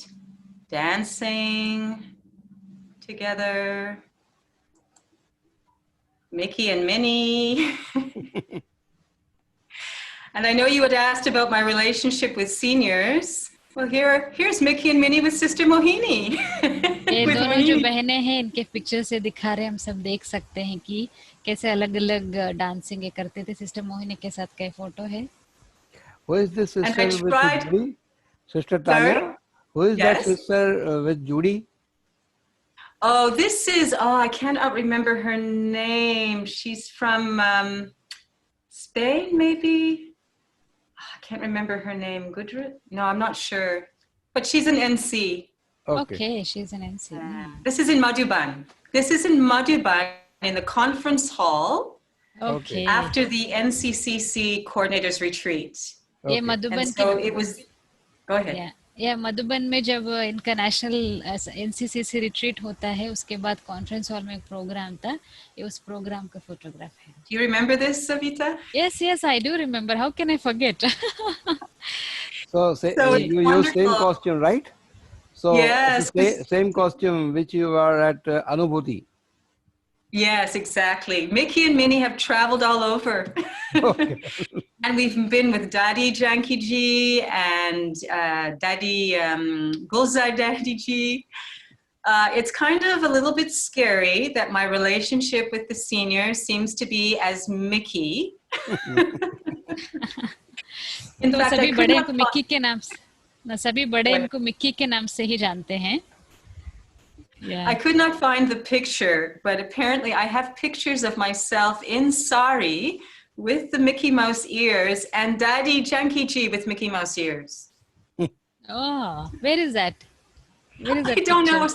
Dancing together. Mickey and Minnie. And I know you had asked about my relationship with seniors. Well, here's Mickey and Minnie with Sister Mohini. ये With दोनों जो Mohini. बहनें हैं, इनके picture से दिखा रहे, हम सब देख सकते हैं कि कैसे अलग अलग डांसिंग करते थे। सिस्टर मोहिनी के साथ का फोटो है। Who is this And I sister with tried. Judy? Sister Sorry? Tanya? Who is that Yes? sister with Judy? Oh, this is, I cannot remember her name. She's from Spain, maybe? I can't remember her name. Gudrun? No, I'm not sure. But she's an NC. Okay, she's an NC. This is in Madhuban. This is in Madhuban in the conference hall Okay. after the NCCC coordinators retreat. ये Okay. Madhuban And so it was, go ahead. या मधुबन में जब इनका national एनसीसीसी retreat होता है, उसके बाद conference hall में एक प्रोग्राम था, ये उस प्रोग्राम का फोटोग्राफ है। Do you remember this, Savita? Yes, I do remember. How can I forget? So it's you use wonderful. same costume, right? So Yes. same costume which you were at Anubhuti. Yes, exactly. Mickey and Minnie have traveled all over. Okay. And we've been with Daddy Janki Ji and Daddy Gulzar Daddy Ji. It's kind of a little bit scary that my relationship with the seniors seems to be as Mickey. In तो fact, सभी I could बड़े not इनको Mickey के नाम से, सभी बड़े इनको मिक्की के नाम से ही जानते हैं। I could not find the picture, but apparently I have pictures of myself in sari with the Mickey Mouse ears and Daddy Janki Ji with Mickey Mouse ears. Oh, where is that? Where is that I don't picture? know,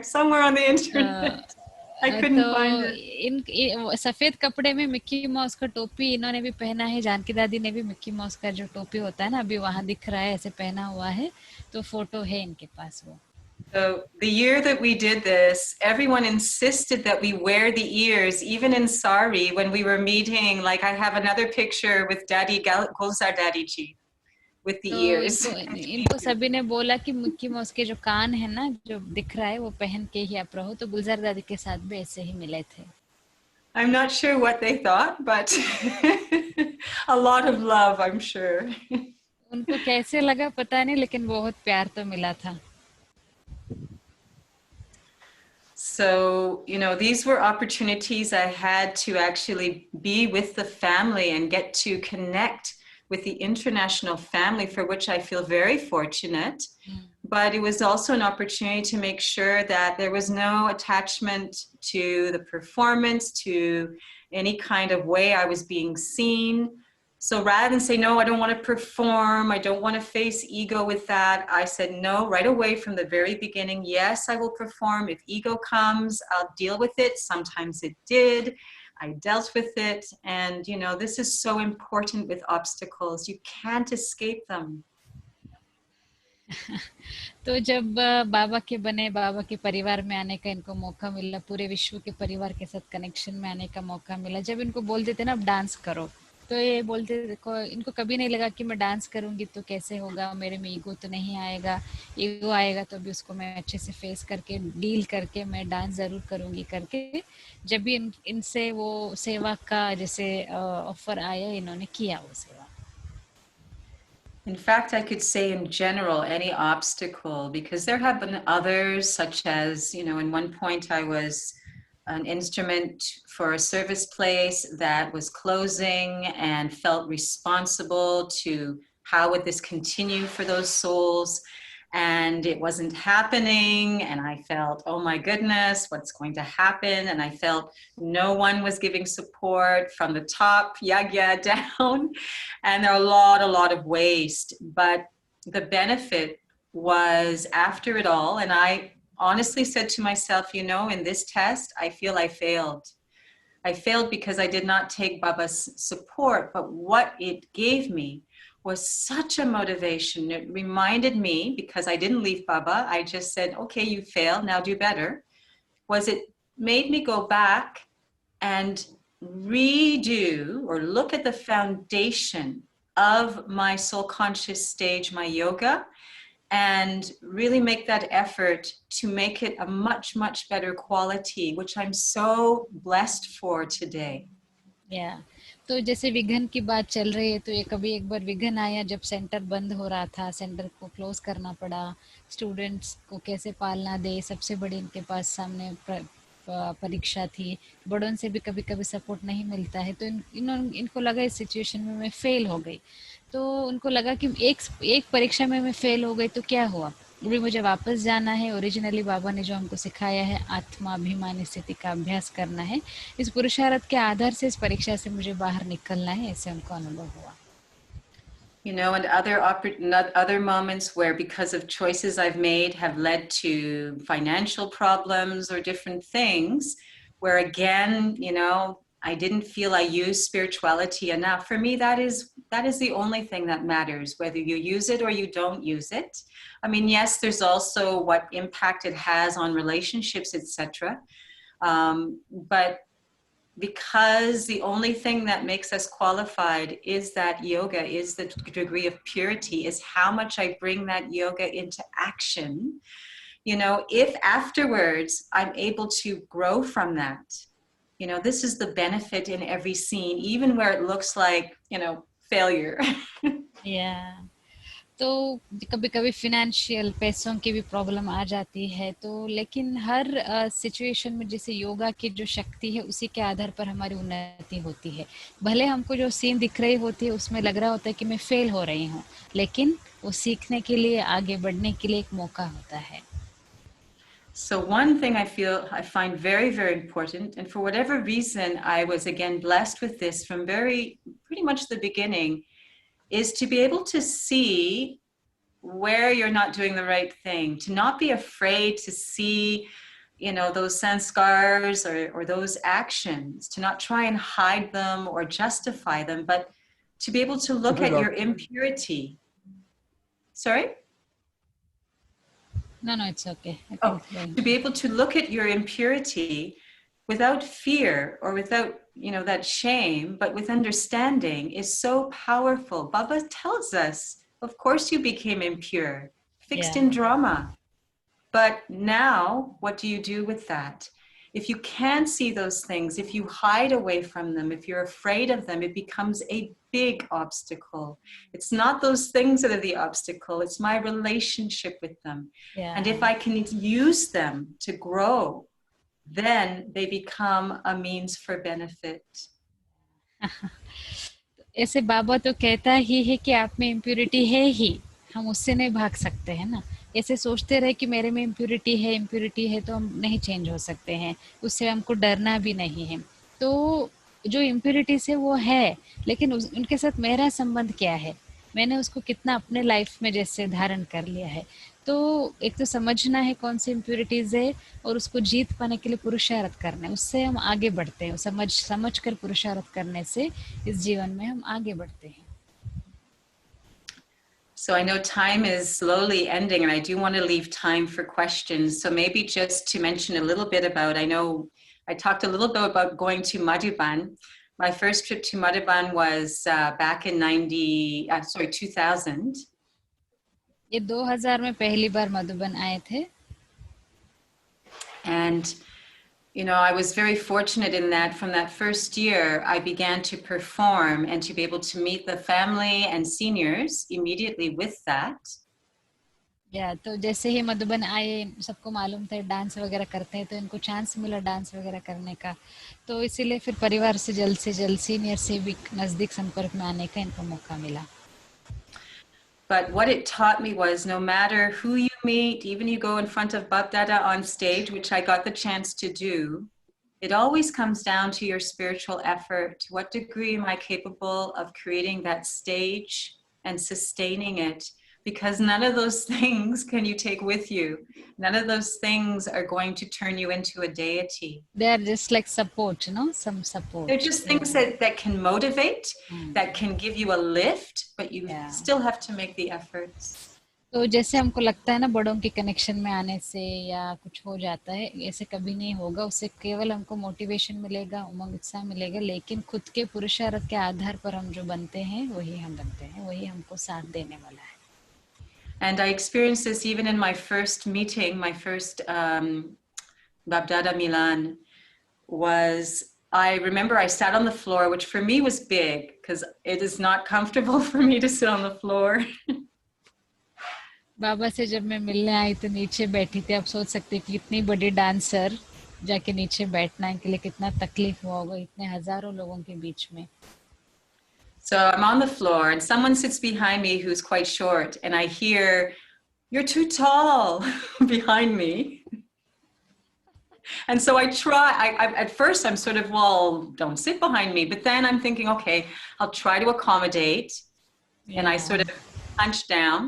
somewhere on the internet. I couldn't find it. इन सफेद कपड़े में Mickey mouse का टोपी इन्होंने भी पहना है, जानकी दादी ने भी मिक्की माउस का जो टोपी होता है ना, अभी वहां दिख रहा है, ऐसे पहना हुआ है, तो फोटो है इनके पास वो। So the year that we did this, everyone insisted that we wear the ears, even in sari, when we were meeting. Like I have another picture with Daddy Gulzar Daddy Ji with the तो ears. इनको सभी ने बोला कि Mickey mouse के जो कान है ना, जो दिख रहा है, वो पहन के ही आप रहो, तो गुलजार दादी के साथ भी ऐसे ही मिले थे। I'm not sure what they thought, but a lot of love, I'm sure. उनको कैसे लगा पता नहीं, लेकिन बहुत प्यार तो मिला था। So, these were opportunities I had to actually be with the family and get to connect with the international family, for which I feel very fortunate. But it was also an opportunity to make sure that there was no attachment to the performance, to any kind of way I was being seen. So rather than say, no, I don't want to perform, I don't want to face ego with that, I said no right away from the very beginning. Yes, I will perform. If ego comes, I'll deal with it. Sometimes it did. I dealt with it. And, this is so important with obstacles. You can't escape them. तो जब बाबा के बने, बाबा के परिवार में आने का इनको मौका मिला, पूरे विश्व के परिवार के साथ कनेक्शन में आने का मौका मिला, जब इनको बोलते थे ना अब डांस करो, तो ये बोलते देखो, इनको कभी नहीं लगा कि मैं डांस करूंगी तो कैसे होगा, मेरे में ईगो तो नहीं आएगा, ईगो आएगा तो भी उसको मैं अच्छे से फेस करके डील करके मैं डांस जरूर करूंगी करके, जब भी इनसे वो सेवा का जैसे ऑफर आया, इन्होंने किया वो सेवा। In fact, I could say in general, any obstacle, because there have been others, such as, in one point I was an instrument for a service place that was closing and felt responsible to how would this continue for those souls. And it wasn't happening. And I felt, oh my goodness, what's going to happen? And I felt no one was giving support from the top, yagya, down. And there are a lot of waste. But the benefit was after it all, and I honestly said to myself, in this test, I feel I failed. I failed because I did not take Baba's support, but what it gave me was such a motivation. It reminded me, because I didn't leave Baba, I just said, okay, you failed, now do better. It made me go back and redo or look at the foundation of my soul conscious stage, my yoga, and really make that effort to make it a much, much better quality, which I'm so blessed for today. Yeah. तो जैसे विघन की बात चल रही है, तो ये कभी एक बार विघन आया जब सेंटर बंद हो रहा था, सेंटर को क्लोज करना पड़ा, स्टूडेंट्स को कैसे पालना दे, सबसे बड़ी इनके पास सामने परीक्षा थी, बड़ों से भी कभी कभी सपोर्ट नहीं मिलता है, तो इनको लगा इस सिचुएशन में मैं फेल हो गई, तो उनको लगा कि एक परीक्षा में मैं फेल हो गई तो क्या हुआ, अभी मुझे वापस जाना है, ओरिजिनली बाबा ने जो हमको सिखाया है आत्माभिमानी स्थिति का अभ्यास करना है, इस पुरुषार्थ के आधार से इस परीक्षा से मुझे बाहर निकलना है, ऐसे हमको अनुभव हुआ. And other moments where, because of choices I've made, have led to financial problems or different things, where again, I didn't feel I used spirituality enough. For me, that is the only thing that matters, whether you use it or you don't use it. I mean, yes, there's also what impact it has on relationships, etc. But because the only thing that makes us qualified is that yoga, is the degree of purity, is how much I bring that yoga into action. If afterwards I'm able to grow from that, this is the benefit in every scene, even where it looks like, failure. Yeah. तो कभी कभी financial पैसों की भी problem आ जाती है, तो लेकिन हर सिचुएशन में जैसे योगा की जो शक्ति है उसी के आधार पर हमारी उन्नति होती है, भले हमको जो सीन दिख रही होती है उसमें लग रहा होता है कि मैं फेल हो रही हूँ, लेकिन वो सीखने के लिए, आगे बढ़ने के लिए एक मौका होता है. So one thing I find very, very important, and for whatever reason, I was again blessed with this from pretty much the beginning, is to be able to see where you're not doing the right thing, to not be afraid to see, those sanskars or those actions, to not try and hide them or justify them, but to be able to look at your impurity. Sorry? No, it's okay. To be able to look at your impurity without fear or without, that shame, but with understanding is so powerful. Baba tells us, of course you became impure, fixed in drama. But now, what do you do with that? If you can't see those things, if you hide away from them, if you're afraid of them, it becomes a big obstacle. It's not those things that are the obstacle, it's my relationship with them. Yeah. And if I can use them to grow, then they become a means for benefit. ऐसे बाबा तो कहता ही है कि आप में impurity है ही, हम उससे नहीं भाग सकते हैं ना, ऐसे सोचते रहे कि मेरे में इम्प्योरिटी है तो हम नहीं चेंज हो सकते हैं, उससे हमको डरना भी नहीं है. तो जो इम्प्योरिटी से वो है, लेकिन उनके साथ मेरा संबंध क्या है, मैंने उसको कितना अपने लाइफ में जैसे धारण कर लिया है, तो एक तो समझना है कौन सी इम्प्योरिटीज है और उसको जीत पाने के लिए पुरुषार्थ करना है, उससे हम आगे बढ़ते हैं, समझ कर पुरुषार्थ करने से इस जीवन में हम आगे बढ़ते हैं. So I know time is slowly ending, and I do want to leave time for questions. So maybe just to mention a little bit about, I know I talked a little bit about going to Madhuban. My first trip to Madhuban was back in 2000. ये 2000 में पहली बार मधुबन आए थे. And you know, I was very fortunate in that from that first year, I began to perform and to be able to meet the family and seniors immediately with that. या तो जैसे ही मधुबन आए, सबको मालूम था डांस वगैरह करते हैं, तो इनको चांस मिला डांस वगैरह करने का, तो इसीलिए फिर परिवार से जल्द सीनियर से भी नजदीक संपर्क में आने का इनको मौका मिला. But what it taught me was no matter who you meet, even you go in front of Bab Dada on stage, which I got the chance to do, it always comes down to your spiritual effort. To what degree am I capable of creating that stage and sustaining it? Because none of those things can you take with you. None of those things are going to turn you into a deity. They are just like support, you know, some support. They're just things that can motivate, that can give you a lift, but you still have to make the efforts. तो जैसे हमको लगता है ना बड़ों के connection में आने से या कुछ हो जाता है, ऐसे कभी नहीं होगा. उससे केवल हमको मोटिवेशन मिलेगा, उमंग उत्साह मिलेगा, लेकिन खुद के पुरुषार्थ के आधार पर हम जो बनते हैं वही हम बनते हैं, वही हमको साथ देने वाला है. And I experienced this even in my first meeting, my first Babdada Milan was, I remember I sat on the floor, which for me was big because it is not comfortable for me to sit on the floor. बाबा से जब मैं मिलने आई तो नीचे बैठी थी. आप सोच सकते कि इतनी बड़ी डांसर जाके नीचे बैठना के लिए कितना तकलीफ हुआ होगा इतने हजारों लोगों के बीच में. So I'm on the floor and someone sits behind me who's quite short and I hear, "You're too tall," behind me. And so I try, at first I'm sort of, well, don't sit behind me. But then I'm thinking, okay, I'll try to accommodate. And I sort of hunch down.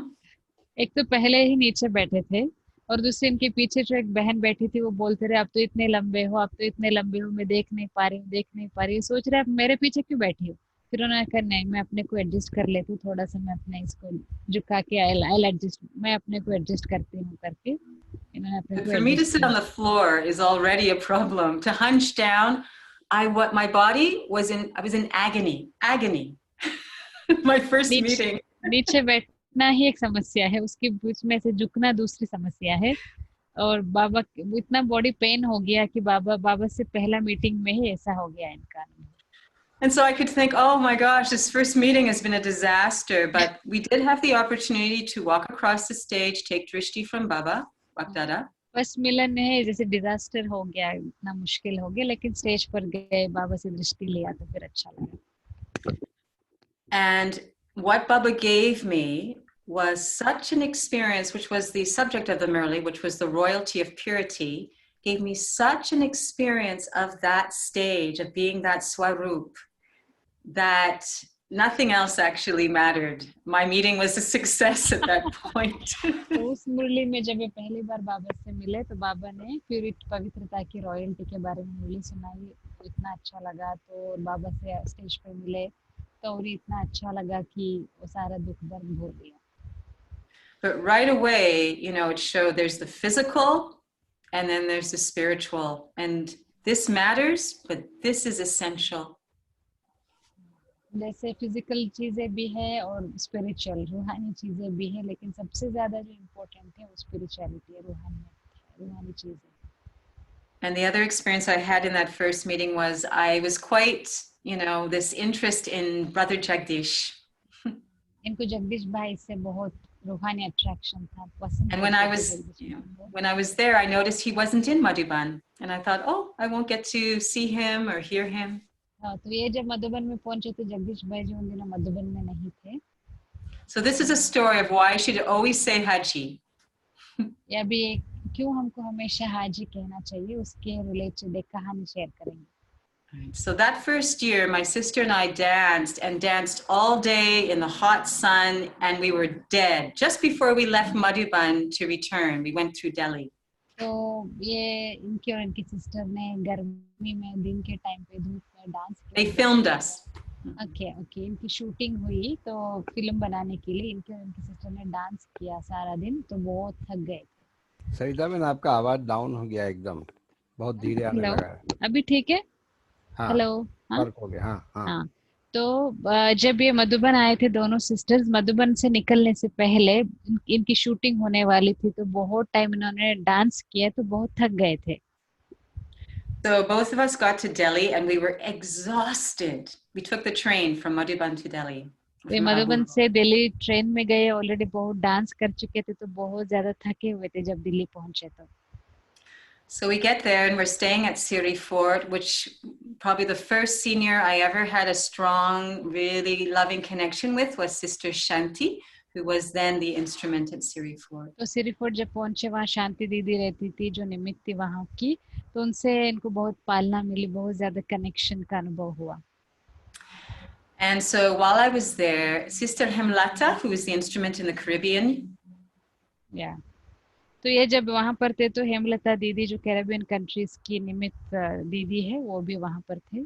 एक तो पहले ही नीचे बैठे थे और दूसरे इनके पीछे जो एक बहन बैठी थी वो बोलते रहे, आप तो इतने लंबे हो, आप तो इतने लंबे हो, मैं देख नहीं पा रही हूँ. सोच रहे आप मेरे पीछे क्यों बैठी हो. फिर उन्होंने कहा नहीं, मैं अपने को एडजस्ट कर लेती हूँ थोड़ा सा, मैं अपने इसको झुका के आई एडजस्ट, मैं अपने को एडजस्ट करती हूँ करके इन्होंने अपने को. For me to sit on the floor is already a problem. To hunch down, my body was I was in agony. My first meeting. नीचे बैठना ही एक समस्या है, उसके बीच में से झुकना दूसरी समस्या है. और बाबा इतना बॉडी पेन हो गया कि बाबा से पहला मीटिंग में ही ऐसा हो गया इनका. And so I could think, oh my gosh, this first meeting has been a disaster. But we did have the opportunity to walk across the stage, take drishti from Baba, Bakdada. First मिलन है जैसे disaster हो गया, इतना मुश्किल हो गया, लेकिन स्टेज पर गए, बाबा से दृष्टि लिया तो फिर अच्छा लगा. And what Baba gave me was such an experience, which was the subject of the Murli, which was the royalty of purity, gave me such an experience of that stage, of being that Swarup, that nothing else actually mattered. My meeting was a success at that point. उस मुरली में जब पहली बार बाबा से मिले तो बाबा ने पवित्रता की रॉयल्टी के बारे में मुरली सुनाई, इतना अच्छा लगा. तो बाबा से स्टेज पे मिले तो और इतना अच्छा लगा कि वो सारा दुख दर्द भूल गया. But right away, you know, it showed there's the physical and then there's the spiritual. And this matters, but this is essential. जैसे फिजिकल चीजें भी है और स्पिरिचुअल रूहानी चीजें भी है, लेकिन सबसे ज्यादा जो इम्पोर्टेंट है वो स्पिरिचुअलिटी है, रूहानी चीजें. And the other experience I had in that first meeting was I was quite, you know, this interest in Brother Jagdish. इनको जगदीश भाई से बहुत रूहानी अट्रैक्शन था, पसंद. And when I was there, I noticed he wasn't in Madhuban, and I thought, oh, I won't get to see him or hear him. तो ये जब मधुबन में पहुंचे तो जगदीश भाई जो उन दिनों मधुबन में नहीं थे. So this is a story of why I should always say Haji. या भी क्यों हमको हमेशा हाजी कहना चाहिए, उसके रिलेटेड एक कहानी शेयर करेंगे. So that first year, my sister and I danced all day in the hot sun, and we were dead. Just before we left Madhuban to return, we went through Delhi. तो ये इनकी और इनकी sister ने गर्मी में दिन के टाइम पे धूप में डांस किया. They filmed us. Okay okay, इनकी शूटिंग हुई तो फिल्म बनाने के लिए इनके इनकी सिस्टर ने डांस किया सारा दिन, तो बहुत थक गए। सरिता बहन, आपका आवाज डाउन हो गया एकदम, बहुत धीरे आने हेलो, लगा है। अभी ठीक है? हाँ, हेलो। हाँ फर्क हो गया। हाँ हाँ। हाँ। तो जब ये मधुबन आए थे दोनों सिस्टर्स, मधुबन से निकलने से पहले इनकी शूटिंग होने वाली थी, तो बहुत टाइम इन्होंने डांस किया, तो बहुत थक गए थे। So both of us got to Delhi and we were exhausted. We took the train from Madhuban to Delhi, तो ये from मधुबन Abu. से दिल्ली ट्रेन में गए, ऑलरेडी बहुत डांस कर चुके थे, तो बहुत ज्यादा थके हुए थे जब दिल्ली पहुंचे तो। So we get there and we're staying at Siri Fort, which probably the first senior I ever had a strong, really loving connection with was Sister Shanti, who was then the instrument at Siri Fort. तो सिरीफोर्ट जब पहुंचे, वहाँ शांति दीदी रहती थी जो निमित्त थी वहाँ की, तो उनसे इनको बहुत पालना मिली, बहुत ज्यादा कनेक्शन का अनुभव हुआ। And so while I was there, Sister Hemlata, who was the instrument in the Caribbean, या तो ये जब वहां पर थे तो हेमलता दीदी जो कैरेबियन कंट्रीज की निमित्त दीदी है, वो भी वहां पर थे।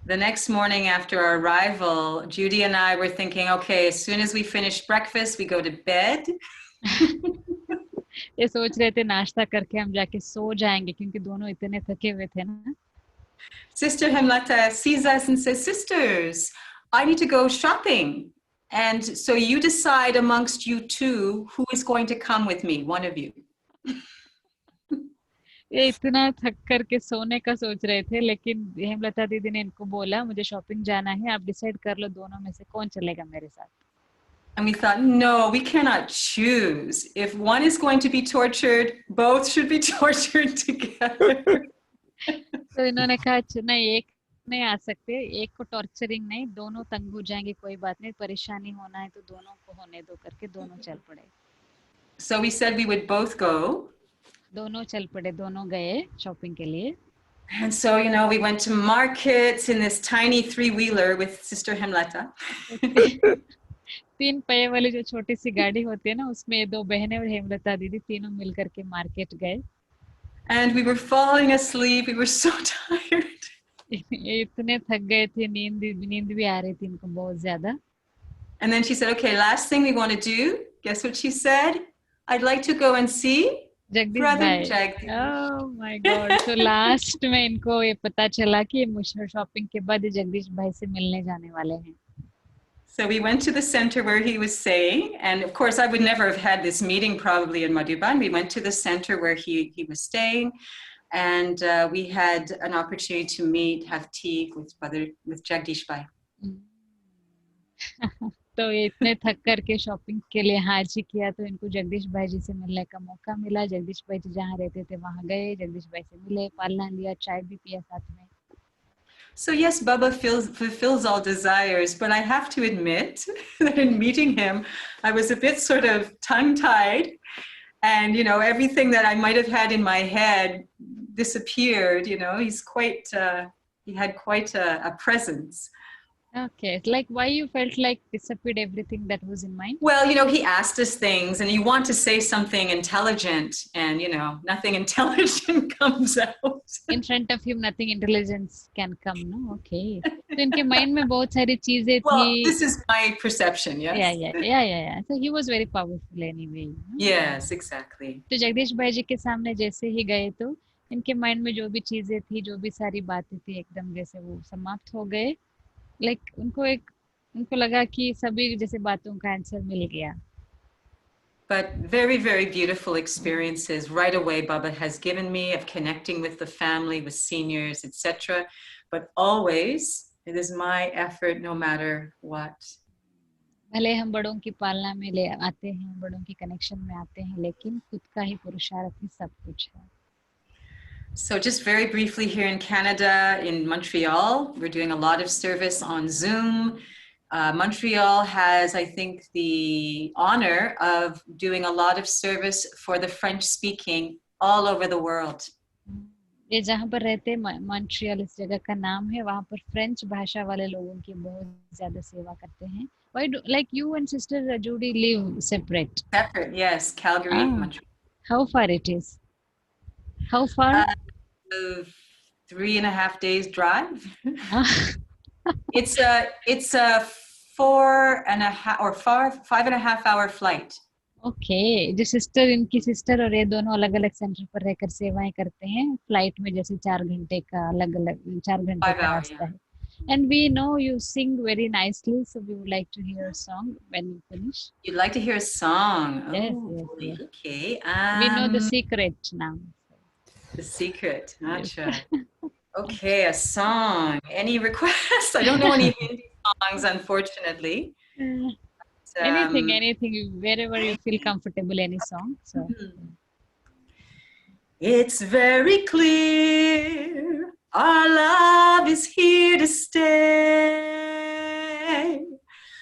the next morning after our arrival, Judy and I were thinking, okay, as soon as we finish breakfast, we go to bed. ये सोच रहे थे नाश्ता करके हम जाके सो जाएंगे, क्योंकि दोनों इतने थके हुए थे ना। Sister Hemlata sees us and says, sisters, I need to go shopping. And so you decide amongst you two who is going to come with me, one of you. ये इतना थक करके सोने का सोच रहे थे, लेकिन हेमलता दीदी ने इनको बोला मुझे शॉपिंग जाना है, आप डिसाइड कर लो दोनों में से कौन चलेगा मेरे साथ। And we thought, no, we cannot choose. If one is going to be tortured, both should be tortured together. तो इन्होंने कहा अच्छा नहीं, एक नहीं आ सकते, एक को टॉर्चरिंग नहीं, दोनों तंग हो जाएंगे, कोई बात नहीं, परेशानी होना है तो दोनों को होने दो करके दोनों चल पड़े। So we said we would both go. दोनों चल पड़े, दोनों गए शॉपिंग के लिए। And so, we went to markets in this tiny three-wheeler with Sister Hemleta. तीन पहिए वाली जो छोटी सी गाड़ी होती है ना, उसमें ये दो बहनें और हेमलता दीदी तीनों मिल करके मार्केट गए। And we were falling asleep. We were so tired. ये इतने थक गए थे, नींद भी आ रही थी इनको बहुत ज्यादा। And then she said, okay, last thing we want to do. Guess what she said? I'd like to go and see Jagdish Brother भाई। Jagdish. Oh my God. तो लास्ट में इनको ये पता चला कि मुझे शॉपिंग के बाद ये जगदीश भाई से मिलने जाने वाले हैं। So we went to the center where he was staying. And of course, I would never have had this meeting probably in Madhuban. We went to the center where he was staying. And we had an opportunity to meet, have tea with Jagdish Bhai. तो ये इतने थक करके shopping के लिए हाजिर किया, तो इनको जगदीश भाई जी से मिलने का मौका मिला। जगदीश भाई जी जहाँ रहते थे वहां गए, जगदीश भाई से मिले, पालना लिया, चाय भी पिया साथ में। So yes, Baba fulfills all desires, but I have to admit that in meeting him, I was a bit sort of tongue-tied, and everything that I might have had in my head disappeared. He had quite a presence. Okay, like why you felt like disappeared everything that was in mind? Well, he asked us things, and you want to say something intelligent, and nothing intelligent comes out. In front of him, nothing intelligence can come, no? Okay. तो इनके mind में बहुत सारी चीजें थी। Well, this is my perception, yes. Yeah. So he was very powerful anyway. Yes, exactly. तो जगदीश भाई जी के सामने जैसे ही गए, तो इनके माइंड में जो भी चीजें थी, जो भी सारी बातें थी, एकदम जैसे वो समाप्त हो गए। लाइक उनको लगा कि सभी जैसे बातों का आंसर मिल गया। But very, very beautiful experiences right away Baba has given me of connecting with the family, with seniors, etc. But always, it is my effort no matter what. भले हम बड़ों की पालना में ले आते हैं, बड़ों की कनेक्शन में आते हैं, लेकिन खुद का ही पुरुषार्थ ही सब कुछ है। So just very briefly here in Canada, in Montreal, we're doing a lot of service on Zoom. Montreal has, I think, the honor of doing a lot of service for the French-speaking all over the world. ये जहाँ पर रहते Montreal इस जगह का नाम है, वहाँ पर फ्रेंच भाषा वाले लोगों की बहुत ज्यादा सेवा करते हैं। Why do like you and sister Judy live separate? Separate, yes, Calgary, Montreal. How far it is? How far? 3.5 days drive. It's a 4.5 or 5.5 hour flight. Okay, जो सिस्टर, इनकी सिस्टर और ये दोनों अलग अलग सेंटर पर रहकर सेवाएं करते हैं, फ्लाइट में जैसे 4 घंटे का अलग अलग 4 घंटे 5 का hour, रास्ता yeah. है. And we know you sing very nicely, so we would like to hear a song when you finish. You'd like to hear a song? Yes, Oh, yes, yes. okay. We know the secret now. The secret. Yes. Acha. Okay, a song. Any requests? I don't know any Hindi songs, unfortunately. Anything, wherever you feel comfortable, any song. So. It's very clear our love is here to stay.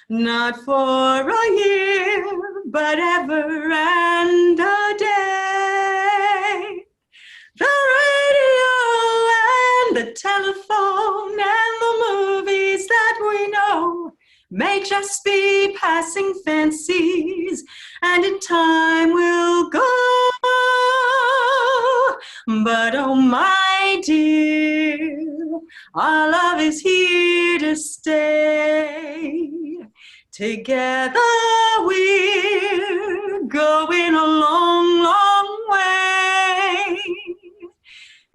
Not for a year, but ever and a day. The radio and the telephone and the movies that we know may just be passing fancies, and in time will go. But oh my dear, our love is here to stay. Together we're going a long, long way.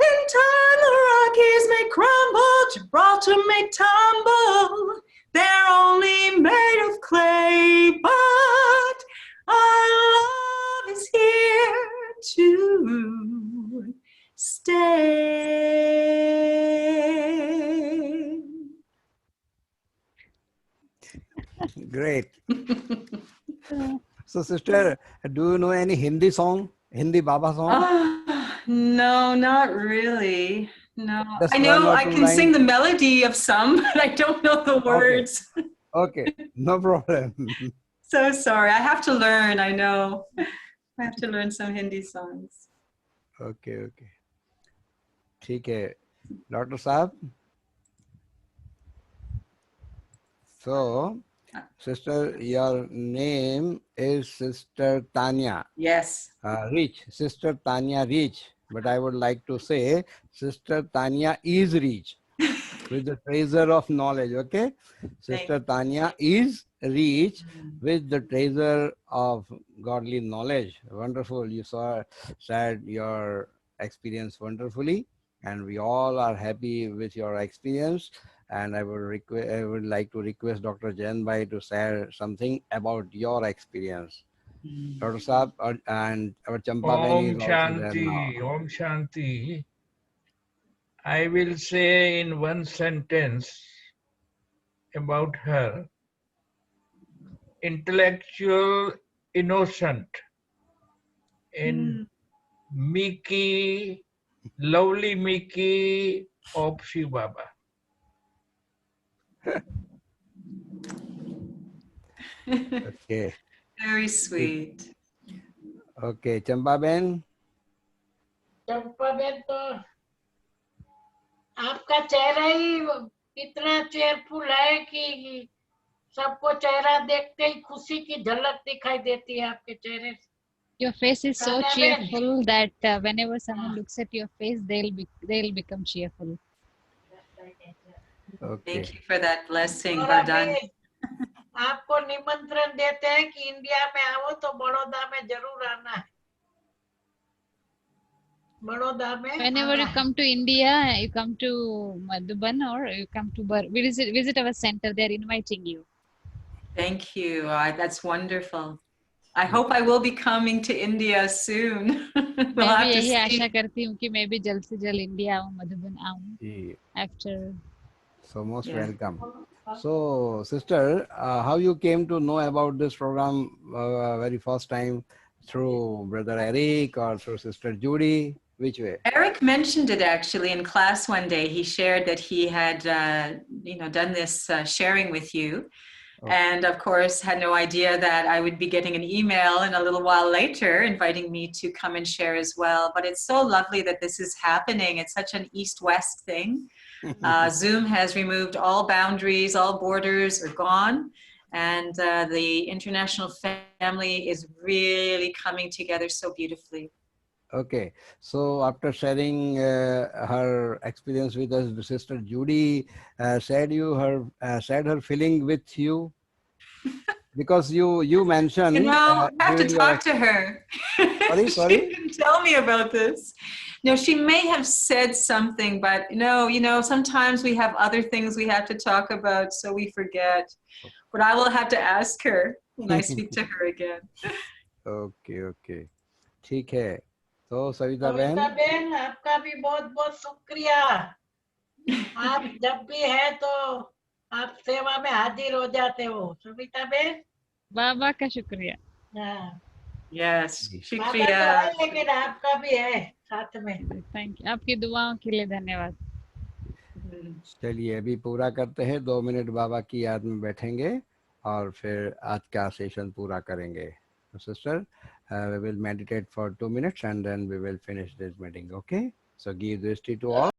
In time the Rockies may crumble, Gibraltar may tumble, they're only made of clay, but our love is here to stay. Great. So, sister, do you know any Hindi song? Hindi Baba song? No, not really. No, Just I one know or I two can sing lines? the melody of some, but I don't know the words. Okay, no problem. So sorry. I have to learn. I know. I have to learn some Hindi songs. Okay, okay. ठीक है, Dr. Saab. So, sister, your name is Sister Tanya. Yes. Rich, Sister Tanya Rich. But I would like to say Sister Tanya is rich with the treasure of knowledge, okay? Sister Tanya is rich with the treasure of godly knowledge. Wonderful. You said your experience wonderfully, and we all are happy with your experience. And I would like to request Dr. Jain Bhai to share something about your experience. Dr. Saab and our Champa Beni is also there now. Om Shanti. I will say in one sentence about her: intellectual innocent and Mickey, lovely Mickey of Shiv Baba. Okay. Very sweet. Okay, Champa Ben. Champa Ben तो आपका चेहरा ही इतना cheerful है कि सबको चेहरा देखते ही खुशी की झलक दिखाई देती है आपके चेहरे से. Your face is so Tanya cheerful that whenever someone looks at your face, they'll become cheerful. Okay. Thank you for that blessing, और Vardhan. अभी आपको निमंत्रण देते हैं कि इंडिया में आओ तो बड़ौदा में जरूर आना है. बड़ौदा में Whenever you come to India, you come to Madhuban or you come to visit our center, they're inviting you. Thank you. That's wonderful. I hope I will be coming to India soon. We'll मैं have भी to यही आशा see. करती हूँ कि मैं भी जल्द से जल्द इंडिया आऊँ, मधुबन आऊँ. After. So most Yeah. welcome. So, sister, how you came to know about this program very first time? Through Brother Eric or through Sister Judy? Which way? Eric mentioned it actually in class one day. He shared that he had, done this sharing with you. Oh. And of course, had no idea that I would be getting an email in a little while later inviting me to come and share as well. But it's so lovely that this is happening. It's such an East-West thing. Zoom has removed all boundaries, all borders are gone. And the international family is really coming together so beautifully. Okay, so after sharing her experience with us, the sister Judy shared her feeling with you, because you You mentioned know, I have to during your talk to her. She sorry. didn't tell me about this. No, she may have said something, but no, sometimes we have other things we have to talk about, so we forget. But I will have to ask her when I speak to her again. Okay, okay, ठीक है. तो सविता सविता बहन, बहन आपका भी बहुत बहुत शुक्रिया. आप जब भी है तो आप सेवा में हाजिर हो जाते हो सविता बहन. बाबा का शुक्रिया. हाँ, Yes, बाबा तो Shukriya. है लेकिन आपका भी है साथ में. थैंक यू, आपकी दुआओं के लिए धन्यवाद. चलिए अभी पूरा करते हैं. 2 मिनट बाबा की याद में बैठेंगे और फिर आज का सेशन पूरा करेंगे. Sister, we will meditate for 2 minutes and then we will finish this meeting. Okay, so give this to all.